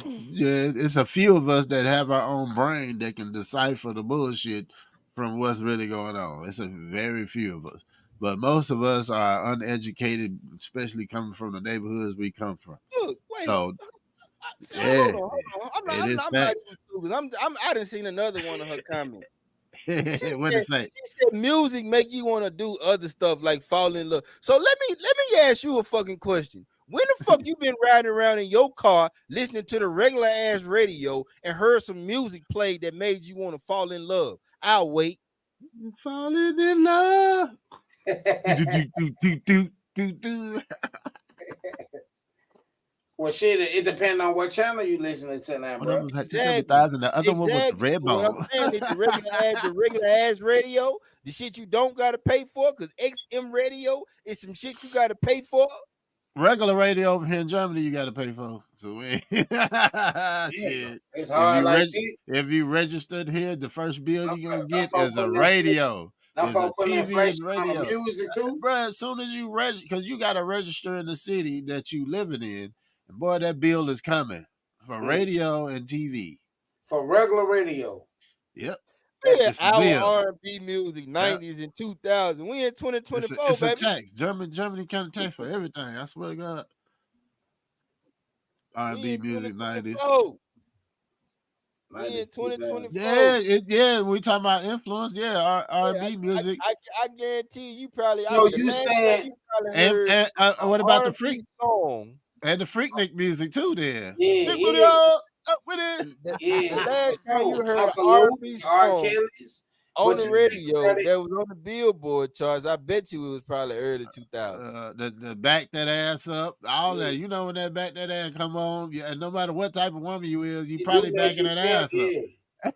Yeah, it's a few of us that have our own brain that can decipher the bullshit from what's really going on. It's a very few of us, but most of us are uneducated, especially coming from the neighborhoods we come from. Look, wait, So hold yeah, on, hold on. I'm not, it I'm is not, I'm not even facts. stupid. I didn't seen another one of her comments. She What to said say? she said music make you want to do other stuff like fall in love. So let me ask you a fucking question. When the fuck you been riding around in your car listening to the regular ass radio and heard some music played that made you want to fall in love? I'll wait. Falling in love. Do, do, do, do, do, do, do. Well, shit, it depends on what channel you listening to now, One of bro. them had Exactly. 600,000. The other one was the Exactly. red But what I'm bone. saying is the regular ass radio, the shit you don't gotta pay for, because XM radio is some shit you gotta pay for. Regular radio over here in Germany, you got to pay for. So we Yeah, shit. it's If hard like this. if you registered here, the first bill Them you're gonna them get folk is a putting radio, putting TV and inflation on the radio. music too. Bruh, as soon as you register, because you got to register in the city that you living in, and boy, that bill is coming for radio and TV. For regular radio. Yep, Yeah, That's it's a our bill. R&B music, Yep. 90s and 2000. We in 2024, It's a baby. tax. Germany kind of tax for everything. I swear to God. We R&B in music 90s. 2024. Like We in 2024. Yeah. We talking about influence. Yeah, R&B music. I guarantee you probably. So The you last saying, time you probably And, heard and an what about the R&B song? and the Freaknik music too? Then yeah, Big Booty yeah, up with it. yeah, The last for time you sure. heard an Uncle Luke, R&B R. song Kelly's. on But the you think radio about it, that was on the Billboard charts, I bet you it was probably early 2000. The back that ass up, all yeah, that. You know when that back that ass come on, yeah, and no matter what type of woman you is, you it do probably make backing you that feel, ass up.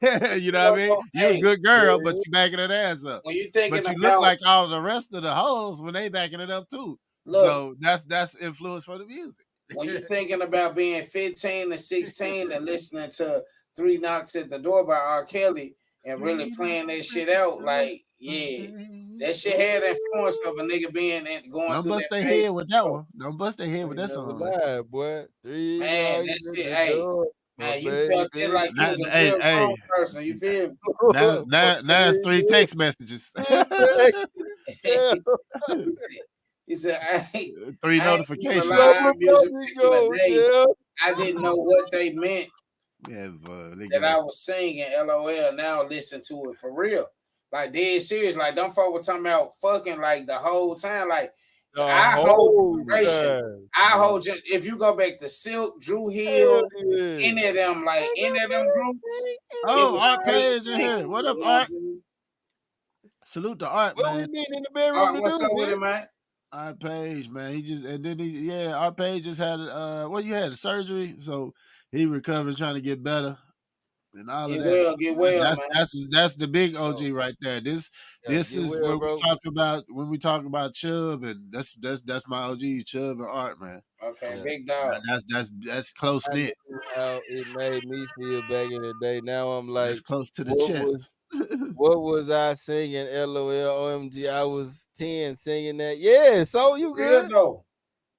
yeah. You know what I mean? You a Hey, good girl, but Yeah. you backing that ass up. when you thinking But you look about, like all the rest of the hoes when they backing it up too. look, So that's influence for the music. when you thinking about being 15 and 16 and listening to Three Knocks at the Door by R. Kelly and really playing that shit out, like, yeah, that shit had the influence of a nigga being and going Don't through bust that their phase. head with that So, one. Don't bust their head with Ain't that never song. lied, boy. 3 man, knocks that at shit, the hey, door, my man, you felt it baby. like you was a real grown person. You feel me? Now it's 3 text messages. He said, Three I ain't even notifications. lie, our music back in the day. Yeah. I didn't know what they meant Yeah, that I was singing. LOL. Now listen to it for real. Like dead serious. Like them folk were talking about fucking like the whole time. Like The I hold whole generation. time. I hold you. If you go back to Silk, Drew Hell Hill, yeah. any of them, like any of them groups, it Oh, was Art straight Page in here. singing, What you up, know what I'm Art? saying? Salute to Art, What we man. mean in the bedroom All right, to what's do, up with man? it, man? Art Page, man. Art Page just had you had a surgery, so he recovered, trying to get better and all of that. Get well, man. That's the big OG right there. This Get is well, when bro. we talk about Chubb, and that's my OG, Chubb and Art, man. Okay, Yeah. big dog. That's close I knit. knew how it made me feel back in the day. Now I'm like, That's close to the what chest. what was I singing? LOL, OMG. I was 10 singing that. Yeah, so you Real good? though.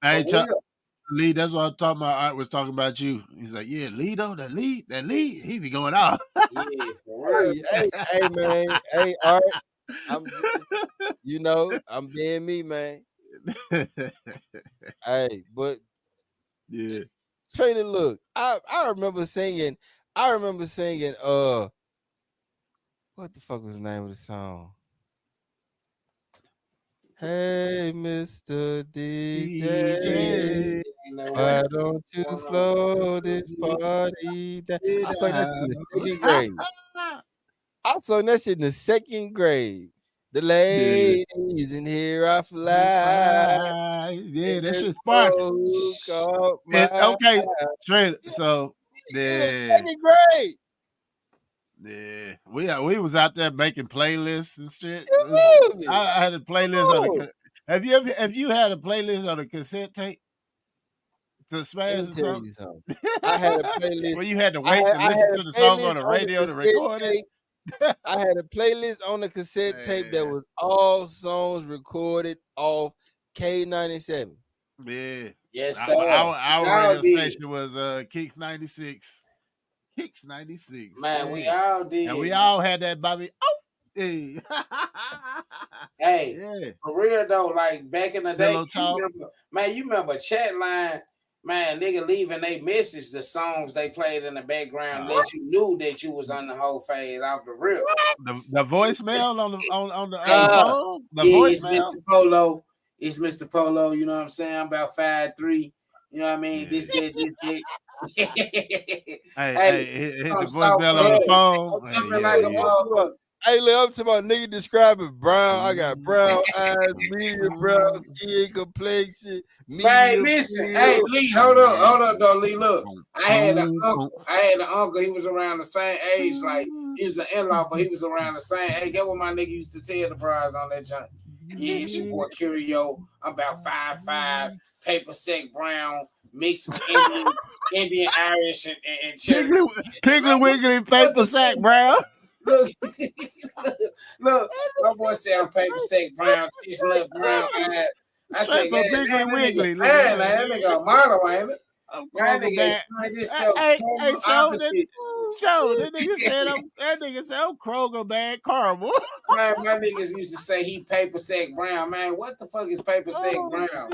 Hey, For Chuck. real. Lee, that's what I'm talking about. Art was talking about you. He's like, yeah, Lee though, that Lee, he be going out. Yeah, for real. Hey, man. Hey, Art. I'm just, I'm being me, man. Hey, but Yeah. Trina, look, I remember singing, what the fuck was the name of the song? Hey, Mr. DJ, why don't you slow this party down? I sang that shit in the second grade. I sang that shit in the second grade. The ladies in here I fly. Yeah, that shit's sparking. Okay, straight. So In the yeah, second grade. yeah, we was out there making playlists and shit. You I had a playlist on the. Have you had a playlist on a cassette tape to smash Let me or tell something? you something. I had a playlist. Where you had to I wait had to a listen to the song on playlist the radio to cassette record it? tape. I had a playlist on the cassette tape that Man. was all songs recorded off K97. Yeah. Yes, sir. Our radio station was Kicks 96. Kicks 96. Man, yeah. we all did. And we all had that Bobby. Oh, hey. Hey, Yeah. for real though, like back in the day, Pillow talk. you remember chat line, man, nigga leaving they message, the songs they played in the background that you knew that you was on the whole phase off the rip. The voicemail on the Hey, phone. The yeah, voicemail. It's Mr. Polo. It's Mr. Polo, you know what I'm saying? I'm about 5'3". You know what I mean? Yeah. This. Hey, hit the South voicemail on the Bay. phone. I'm coming Yeah, like a yeah. motherfucker. Hey, look, I'm talking about nigga describing brown. I got brown eyes, medium brown skin complexion. Man, listen. Hey, Lee, hold up, though, Lee. Look, I had an uncle. He was around the same age. Like he was an in-law, but he was around the same age. Get what my nigga used to tell the brides on that joint. Yeah, it's your boy Curio. I'm about 5'5", paper sack brown, mixed with Indian Irish and cherry. Piggly Wiggly paper sack brown. Look, my boy said I'm paper sack brown, chestnut brown eyes. I said, for Piggly Wiggly. Man, that nigga a model, ain't it? I'm That Kroger nigga back. Hey, Joe, that nigga said I'm Kroger bag caramel. Man, my niggas used to say he paper sack brown. Man, what the fuck is paper sack brown, bro?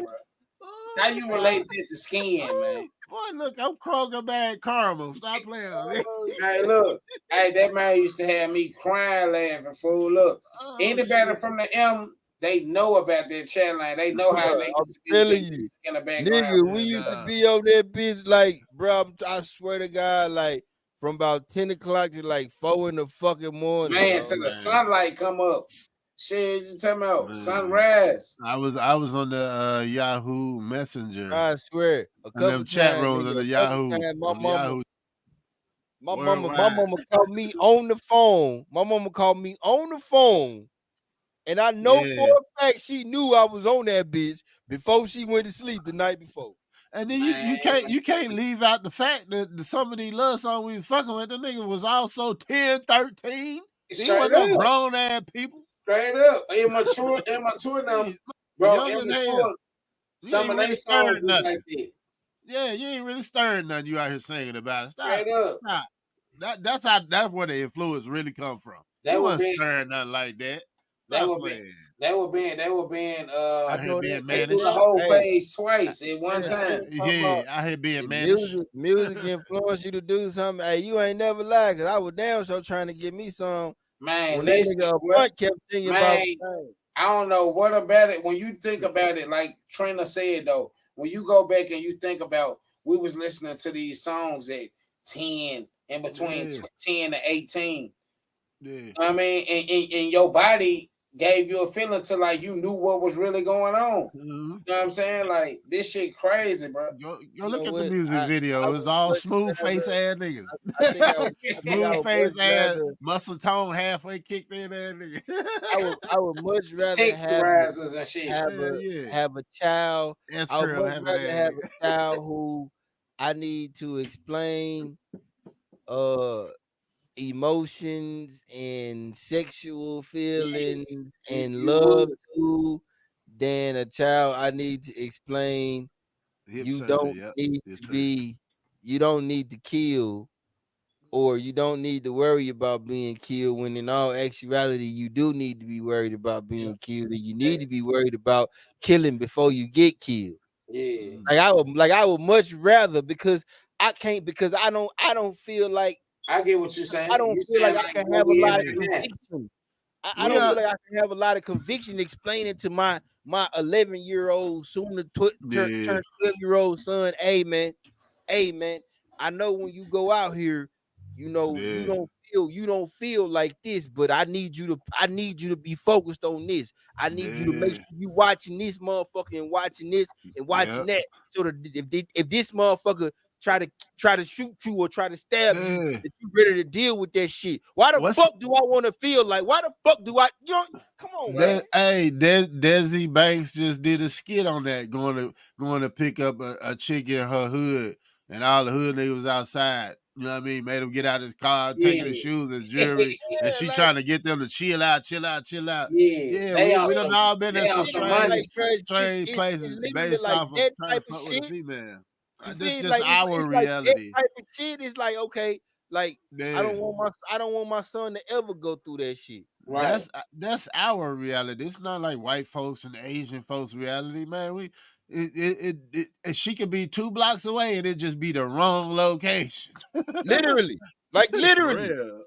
How you relate that to skin, man? Boy, look, I'm Kroger bag caramel. Stop playing with me. Hey, look. Hey, that man used to have me crying laughing, fool. Look, Oh, anybody shit. from the M, they know about that chat line. They know how they I'm used to be with telling that you, in the background. nigga, we used to be on that bitch like, bro. I swear to God, like from about 10 o'clock to like 4 in the fucking morning, Man, bro. till the Man. sunlight come up. Shit, you talking about Man. sunrise. I was on the Yahoo Messenger. I swear, a And couple them chat times, rooms nigga, on the a couple Yahoo. times, On the Yahoo. my Worldwide. mama called me on the phone. My mama called me on the phone, and I know for Yeah. a fact she knew I was on that bitch before she went to sleep the night before. And then you can't leave out the fact that some of these love songs we was fucking with, the nigga was also 10, 13. These Straight wasn't no up. grown ass people. Straight up. Immature them, These bro. young as hell. Immature. You Some ain't of really their songs stirring was nothing. like that. Yeah, you ain't really stirring nothing. You out here singing about it. Stop. Straight up. Stop. That's where the influence really come from. They You were wasn't being, stirring nothing like that. they Stop were being, playing. they were being. I Out here know being this. They do mannish. the whole Hey, phase twice at one time. Yeah, out here being mannish. Music influence you to do something. Hey, you ain't never lied, cause I was damn sure trying to get me some. Man, When that listen, nigga what, Punt kept singing man, about, I don't know what about it. When you think about it, like Trina said though, when you go back and you think about, we was listening to these songs at 10, in between 10 to 18. Yeah. I mean, and your body gave you a feeling to like you knew what was really going on. Mhm. You know what I'm saying? Like this shit crazy, bro. Go you look know at the what? music I video. It's would all much smooth face rather. ass niggas. I think I would Smooth face much ass, rather. muscle tone halfway kicked in ass nigga. I would much rather Texturizers and shit. Yeah. have a child. S I would curl much having rather that have nigga. a child who I need to explain uh emotions and sexual feelings and You love would. to than a child I need to explain Hip you don't surgery, yep. need It's to true. you don't need to kill, or you don't need to worry about being killed, when in all actuality you do need to be worried about being killed, and you need to be worried about killing before you get killed. Yeah. Like I would much rather, because I don't feel like I get what you're saying. I don't You feel like saying I like can what have a we lot of in now. conviction. I We don't are feel like I can have a lot of conviction explaining to my 11-year-old, soon to turn yeah. 12-year-old son, hey man, I know when you go out here, you Yeah. don't feel like this, but I need you to be focused on this. I need you to make Yeah. sure you watching this motherfucker and watching this and watching Yep. that. So that if this motherfucker try to shoot you or try to stab you, Yeah. that you ready to deal with that shit. Why the What's fuck do I want to feel like? Why the fuck do I? Come on, man. Desi Banks just did a skit on that, going to pick up a chick in her hood, and all the hood niggas was outside. You know what I mean? Made him get out his car, taking his shoes as jewelry, and Yeah, she like, trying to get them to chill out. Yeah. Yeah, They we done all been in they on some some like, money. strange it's places literally based like off of that trying type to of fuck with a shit. female. You This feel just like our it's like that reality. type of shit. It's like, okay, like I Yeah. don't want my son to ever go through that shit. Right. That's our reality. It's not like white folks and Asian folks' reality, man. She could be 2 blocks away and it just be the wrong location. Literally, like For literally, real.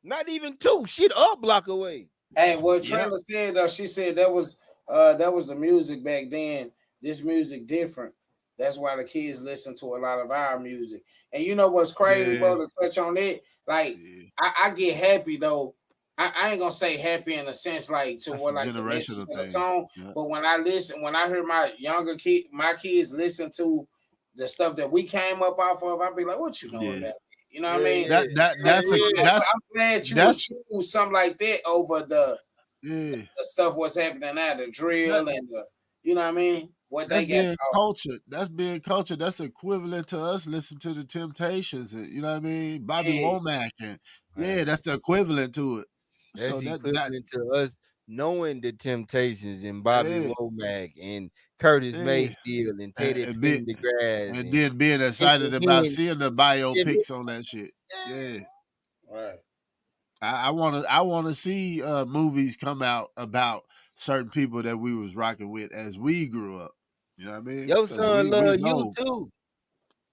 not even 2. Shit, a block away. Hey, what Yep. Trina said though, she said that was the music back then. This music different. That's why the kids listen to a lot of our music. And you know what's crazy, Yeah. bro, to touch on it? Like Yeah. I get happy though. I ain't gonna say happy in a sense like to That's what a like the message generational of the thing. song, Yep. but when I hear my kids listen to the stuff that we came up off of, I be like, what you know Yeah. about? You know what I mean? That's I'm glad you would that's choose something like that over the yeah. stuff what's happening now, the That, drill and the, you know what I mean? What that's they got. being cultured. That's being cultured. That's equivalent to us listening to the Temptations. And, you know what I mean? Bobby Yeah, Womack. And Right. that's the equivalent to it. That's So that equivalent to us knowing the Temptations and Bobby yeah. Womack and Curtis Yeah. Mayfield and Teddy And, be, Pendergrass and and then being excited about Hen. seeing the biopics on that shit. Yeah. right. I wanna see movies come out about certain people that we was rocking with as we grew up. You know what I mean? Your 'Cause son we love you know. too.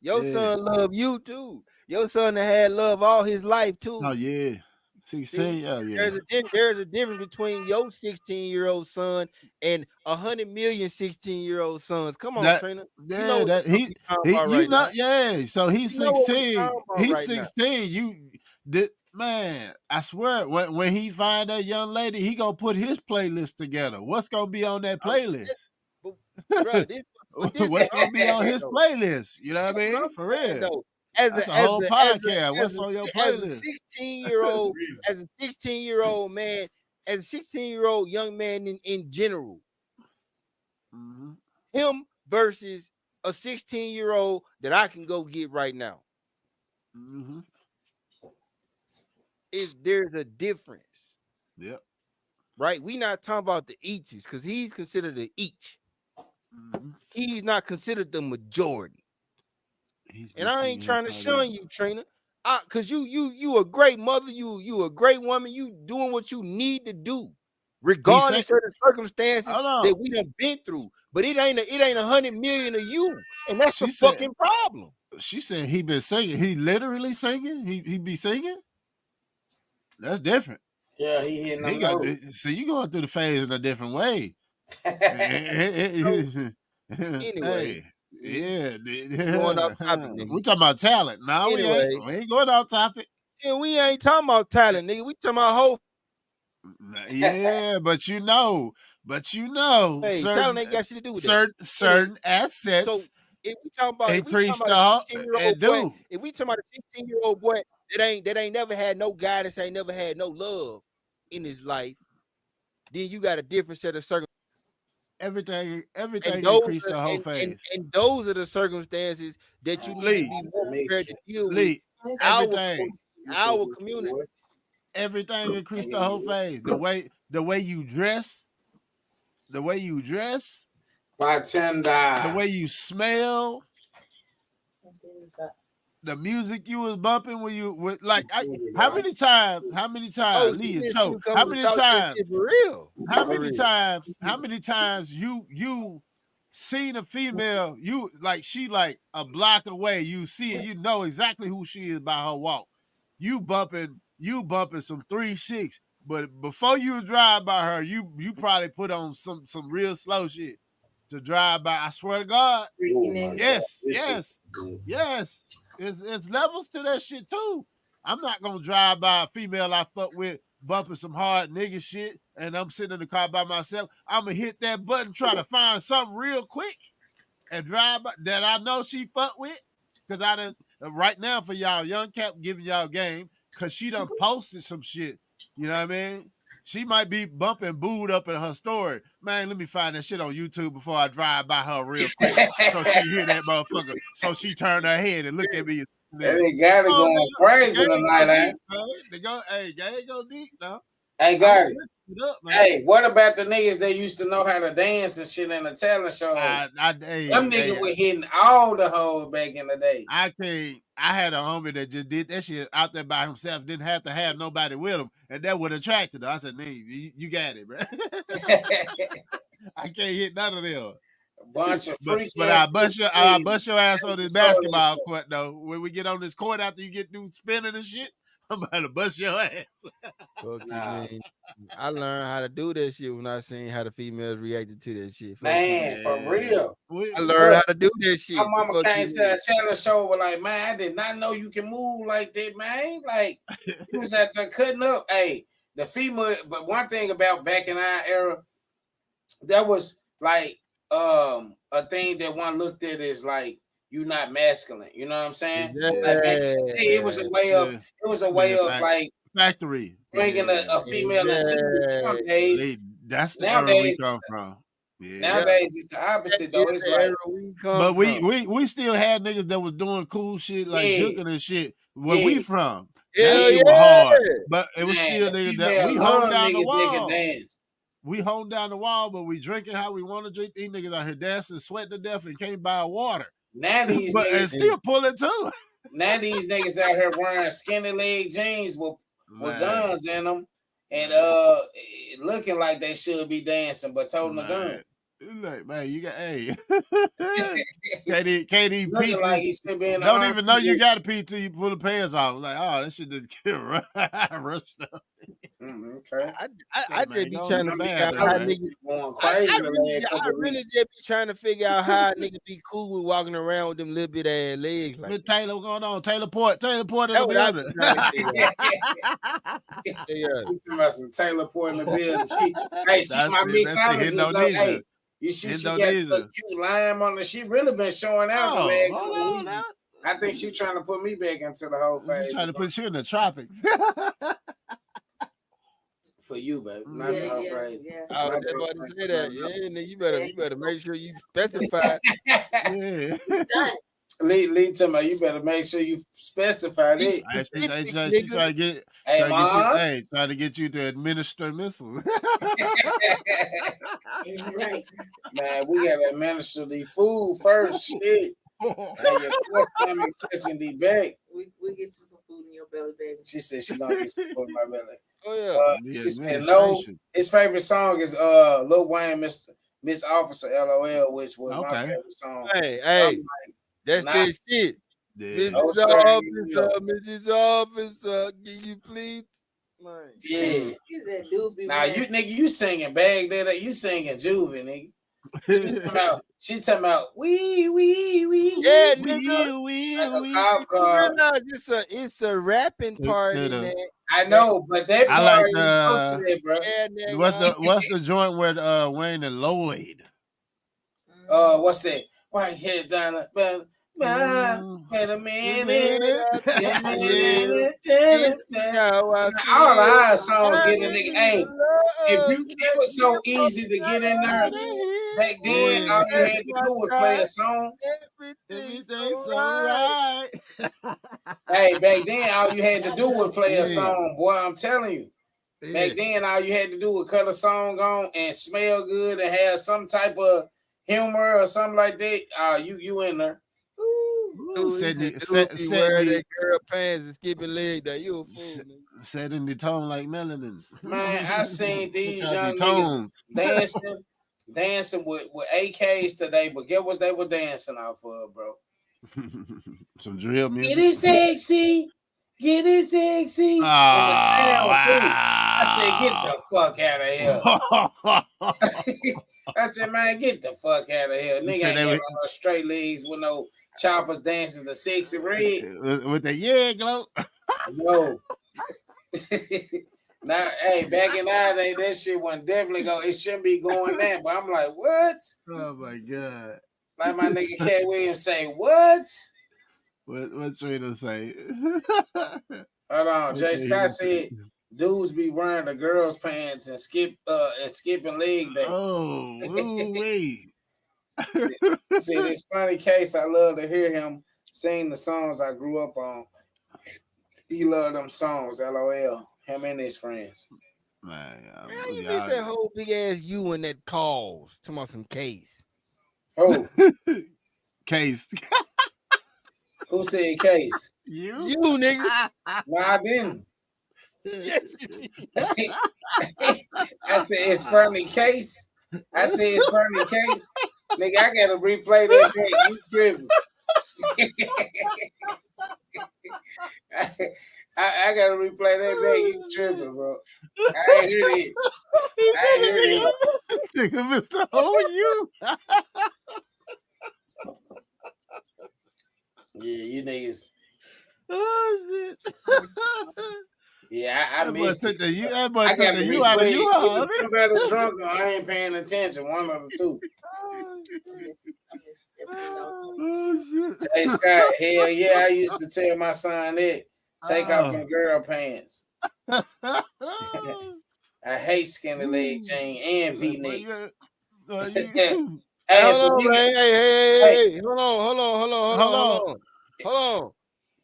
Your Yeah. son love you too. Your son that had love all his life too. Oh yeah. 16. Oh yeah. There's a difference between your 16-year-old son and 100 million 16-year-old sons. Come on, That Trina. You know yeah, what the that fuck we talking he about you right know, now. yeah. So he's You know what we 16. talking about He's right now. 16. You did, man, I swear when he find that young lady, he gonna put his playlist together. What's gonna be on that playlist? But, bruh, this is What's what I'm gonna be on saying, his though. playlist? You know what I That's what mean? I'm For saying, real. though. That's a whole podcast. As What's on your a playlist? 16-year-old, as a 16-year-old man, as a 16-year-old young man in general, Mm-hmm. him versus a 16-year-old that I can go get right now. Mm-hmm. There's a difference. Yep. Right? We not talking about the eaches because he's considered an each. Mm-hmm. He's not considered the majority. And I ain't trying to shun you, Trina. Cause you a great mother, you a great woman, you doing what you need to do, regardless of the circumstances that we done been through. But it ain't 100 million of you, and that's the fucking problem. She said he been singing. He literally singing. He be singing. That's different. Yeah, he hitting them notes. See, you going through the phase in a different way. Anyway, yeah. Going off topic, nigga. We talking about talent. No, anyway, we ain't going off topic. And we ain't talking about talent, nigga. We talking about whole. Yeah, but you know, hey, talent ain't got shit to do with certain assets. So if we talking about increase a 16-year-old boy, if we talking about a 16-year-old boy that ain't never had no guidance, ain't never had no love in his life, then you got a different set of circumstances. Everything increased the whole phase. And those are the circumstances that you need to be more prepared to deal with. Our community. Everything increased the whole phase. The way you dress, bartender, the way you smell, the music you was bumping when you with how many times, Lee and Cho, how many times for real? How many times you seen a female, you she a block away, you see it, you know exactly who she is by her walk. You bumping some 3-6, but before you drive by her, you probably put on some real slow shit to drive by. I swear to God. Yes. It's levels to that shit too. I'm not gonna drive by a female I fuck with bumping some hard nigga shit and I'm sitting in the car by myself. I'm gonna hit that button, try to find something real quick and drive by that I know she fuck with. Cause I done right now for y'all, Young Cap giving y'all game, cause she done posted some shit. You know what I mean? She might be bumping booed up in her story. Man, let me find that shit on YouTube before I drive by her real quick. So she hear that motherfucker. So she turned her head and looked at me. They Gatti going crazy tonight, eh? They go, hey, Gatti go deep now. Hey, Gatti. Hey, what about the niggas that used to know how to dance and shit in the talent show? Them niggas were hitting all the hoes back in the day. I had a homie that just did that shit out there by himself, didn't have to have nobody with him, and that would attract her. I said, "Nigga, you got it, bro." I can't hit none of them. Bunch of freaky. But I bust your ass on this basketball court though. When we get on this court after you get through spinning and shit, I'm about to bust your ass. Man. I learned how to do that shit when I seen how the females reacted to that shit. Man, for real. I learned how to do that shit. My mama came to a talent show with like, man, I did not know you can move like that, man. Like, you was out there cutting up. Hey, the female, but one thing about back in our era, that was like a thing that one looked at as like you not masculine. You know what I'm saying? Yeah. Like, it was a way of like factory bringing a female into nowadays. That's the era we come from. Yeah. Nowadays it's the opposite though. It's like, but we still had niggas that was doing cool shit like juking and shit. Where we from? That shit was hard, but it was still niggas that we hold down the wall. We hold down the wall, but we drinking how we want to drink. These niggas out here dancing, sweat to death, and can't buy water. Now these but niggas still pulling too. Now these niggas out here wearing skinny leg jeans with guns in them and looking like they should be dancing, but holding a gun. Like, man, you got can't even pee. Looking like he should be in the Don't army. even know you got to pee till you pull the pants off. Like, oh, that shit just get rushed up. Okay. I just be trying to figure out bathroom, how man. niggas. Going crazy I really just be trying to figure out how a nigga be cool with walking around with them little bit ass legs. Like With Taylor, what's going on? Taylor Port in That's the what I be building. trying to figure out. Yeah. You talking about some Taylor Port in the building. She my mixologist. Like, hey, you see, she got a cute lime on her. She really been showing out the last couple weeks. Now. I think she trying to put me back into the whole phase. She's trying to put you in the tropics. For you, baby. Not the whole phase. Yeah. I was about to say that. Yeah, nigga, you better make sure you specify. Yeah. Lee tell me, you better make sure you specify it. She trying to get you to administer missiles. Right. Man, we gotta administer the food first. Shit. Hey, your first stomach touching the back. We get you some food in your belly, baby. She said she gonna get some food in my belly. Oh yeah. She said no. His favorite song is Lil Wayne, Miss Officer LOL, which was my favorite song. Hey. That's this shit. Yeah. Mrs. Officer, can you please? Man. Yeah. Now you nigga, you singing Baghdad, you singing Juvie, nigga. She talking about we. Yeah, nigga. It's a rapping part in that. I know, but that part I like the what's the joint with Wayne and Lloyd? What's that? Right here, Donna. Wait a minute. All the high songs get a nigga. Hey, it was so easy to get in there. Back then, all you had to do was play a song. Everything's alright. Hey, back then, all you had to do was play a song. Boy, I'm telling you. Back then, all you had to do was cut a song on and smell good and have some type of humor or something like that. You in there. Wearing that girl pants and skipping leg that you a fool. Setting the tone like melanin. Man, I seen these young niggas dancing with AKs today, but guess what they were dancing off of, bro? Some drill music. Get it sexy. Get it sexy. Oh, wow. I said, get the fuck out of here. I said, man, get the fuck out of here. Nigga ain't got no straight legs with no choppers dancing the sexy red. With the glow. No. Now, hey, back in our day, that shit wasn't definitely go. It shouldn't be going there. But I'm like, what? Oh my god! Like my nigga Cat Williams say, what? What's Trina say? Hold on, Jay Scott said, dudes be wearing the girls' pants and skipping leg day. Oh, wait. See, this funny case. I love to hear him sing the songs I grew up on. He loved them songs. LOL. Him and his friends. Man, you missed that whole big ass you in that cause. Talking about some case. Oh, case. Who said case? You nigga. No, I didn't. I said it's funny case. I said it's funny case. Nigga, I gotta replay that thing. You tripping. I gotta replay that back. You tripping, bro. I ain't hear it. Nigga, Mr. You. Yeah, you niggas. Oh shit. Yeah, I missed it. That boy took the you out of you. Somebody drunk or I ain't paying attention. One of the two. Oh shit. Hey Scott, hell yeah, I used to tell my son that. Take off them girl pants. I hate skinny leg jean and V-necks. Hey, hold on, man. Hey. Hold on.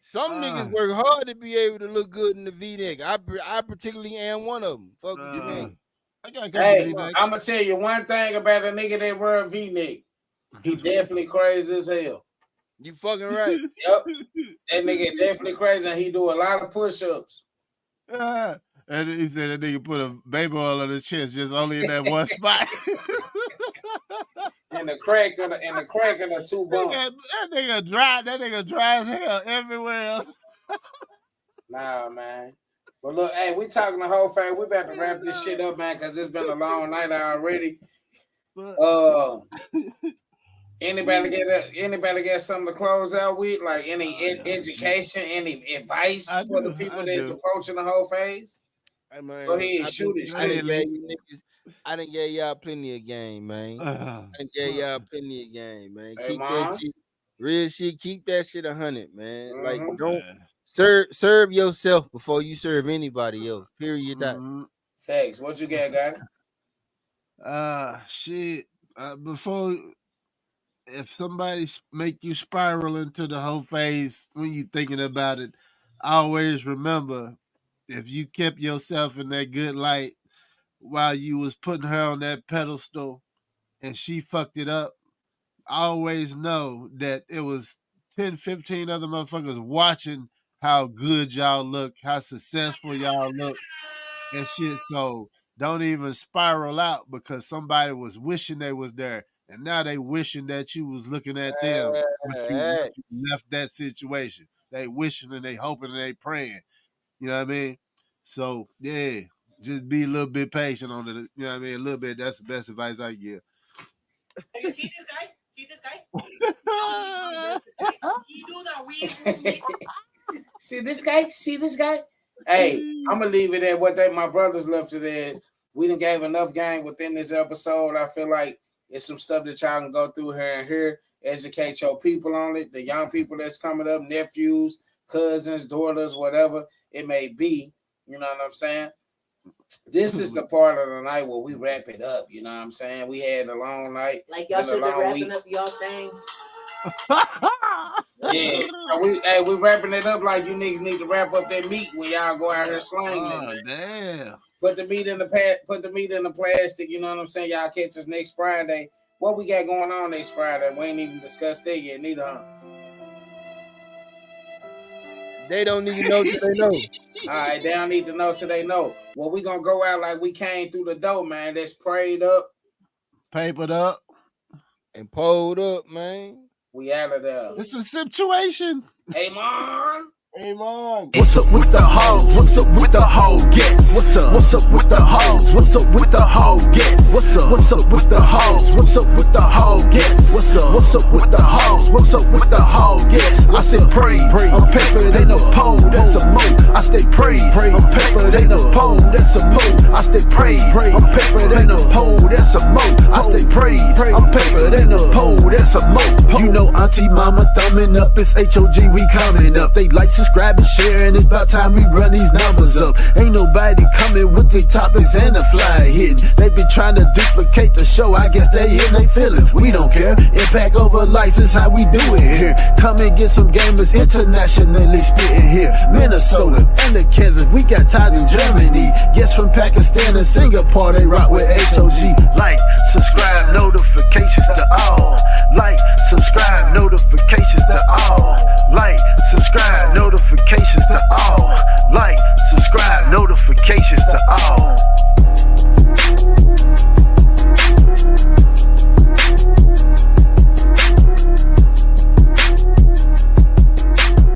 Some niggas work hard to be able to look good in the V-neck. I particularly am one of them. Fuck what you mean. Hey, I'm gonna tell you one thing about a nigga that wear a V-neck. He definitely crazy as hell. You fucking right. Yep. That nigga definitely crazy and he do a lot of push-ups. And he said that nigga put a baby oil on his chest just only in that one spot. and the crack of the two bumps. That nigga dry as hell everywhere else. Nah, man. But look, hey, we talking the whole thing. We about to wrap this shit up, man, because it's been a long night already. Anybody get something to close out with? Like any education, any advice for the people that's approaching the whole phase? Hey, man, go ahead, shoot it. I done gave y'all plenty of game, man. Hey, man. Hey, Keep Mom. that shit. Real shit. Keep that shit 100, man. Mm-hmm. Like, don't serve yourself before you serve anybody else. Period. Thanks. What you got, Gatti? Shit. Before, if somebody make you spiral into the whole phase when you thinking about it, always remember, if you kept yourself in that good light while you was putting her on that pedestal and she fucked it up, always know that it was 10, 15 other motherfuckers watching how good y'all look, how successful y'all look and shit. So don't even spiral out because somebody was wishing they was there. And now they wishing that you was looking at them, but you left that situation. They wishing and they hoping and they praying. You know what I mean? So, yeah, just be a little bit patient on it. You know what I mean? A little bit. That's the best advice I give. You see this guy? See this guy? He do that weird. See this guy? See this guy? Hey, I'm going to leave it at what my brothers left it as. We done gave enough game within this episode. I feel like it's some stuff that y'all can go through here and here. Educate your people on it. The young people that's coming up, nephews, cousins, daughters, whatever it may be. You know what I'm saying? This is the part of the night where we wrap it up. You know what I'm saying? We had a long night. Like y'all should be wrapping up y'all things. Yeah. So we wrapping it up like you niggas need to wrap up that meat when y'all go out here slaying it. Damn. Put the meat in the plastic. You know what I'm saying? Y'all catch us next Friday. What we got going on next Friday? We ain't even discussed that yet, neither, huh? They don't even know till they know. All right, they don't need to know till they know. Well, we gonna go out like we came through the door, man. That's prayed up, papered up, and pulled up, man. We out of there. It's a situation. Hey, Mom. Hey, Mom. What's up with the hoes? What's up with the hoe gets? What's up with the hoes? What's up with the hoe gets? What's up with the hoes? What's up with the hoe gets? What's up with the hoes? What's up with the hoe gets? I say pray, I'm peppered, ain't no pole, that's a move. I stay pray, I'm peppered, ain't no pole, that's a move. I stay pray, I'm peppered, ain't no pole, that's a move. I stay pray, I'm peppered, ain't no pole, that's a move. You know Auntie Mama thumbing up, it's H.O.G, we coming up. They like, subscribe, and share, and it's about time we run these numbers up. Ain't nobody coming with the topics and the fly hitting. They been trying to duplicate the show, I guess they in they feeling. We don't care, impact over license, how we do it here. Come and get some gamers internationally spitting here. Minnesota and the Kansas, we got ties in Germany. Guests from Pakistan and Singapore, they rock with H.O.G. Like,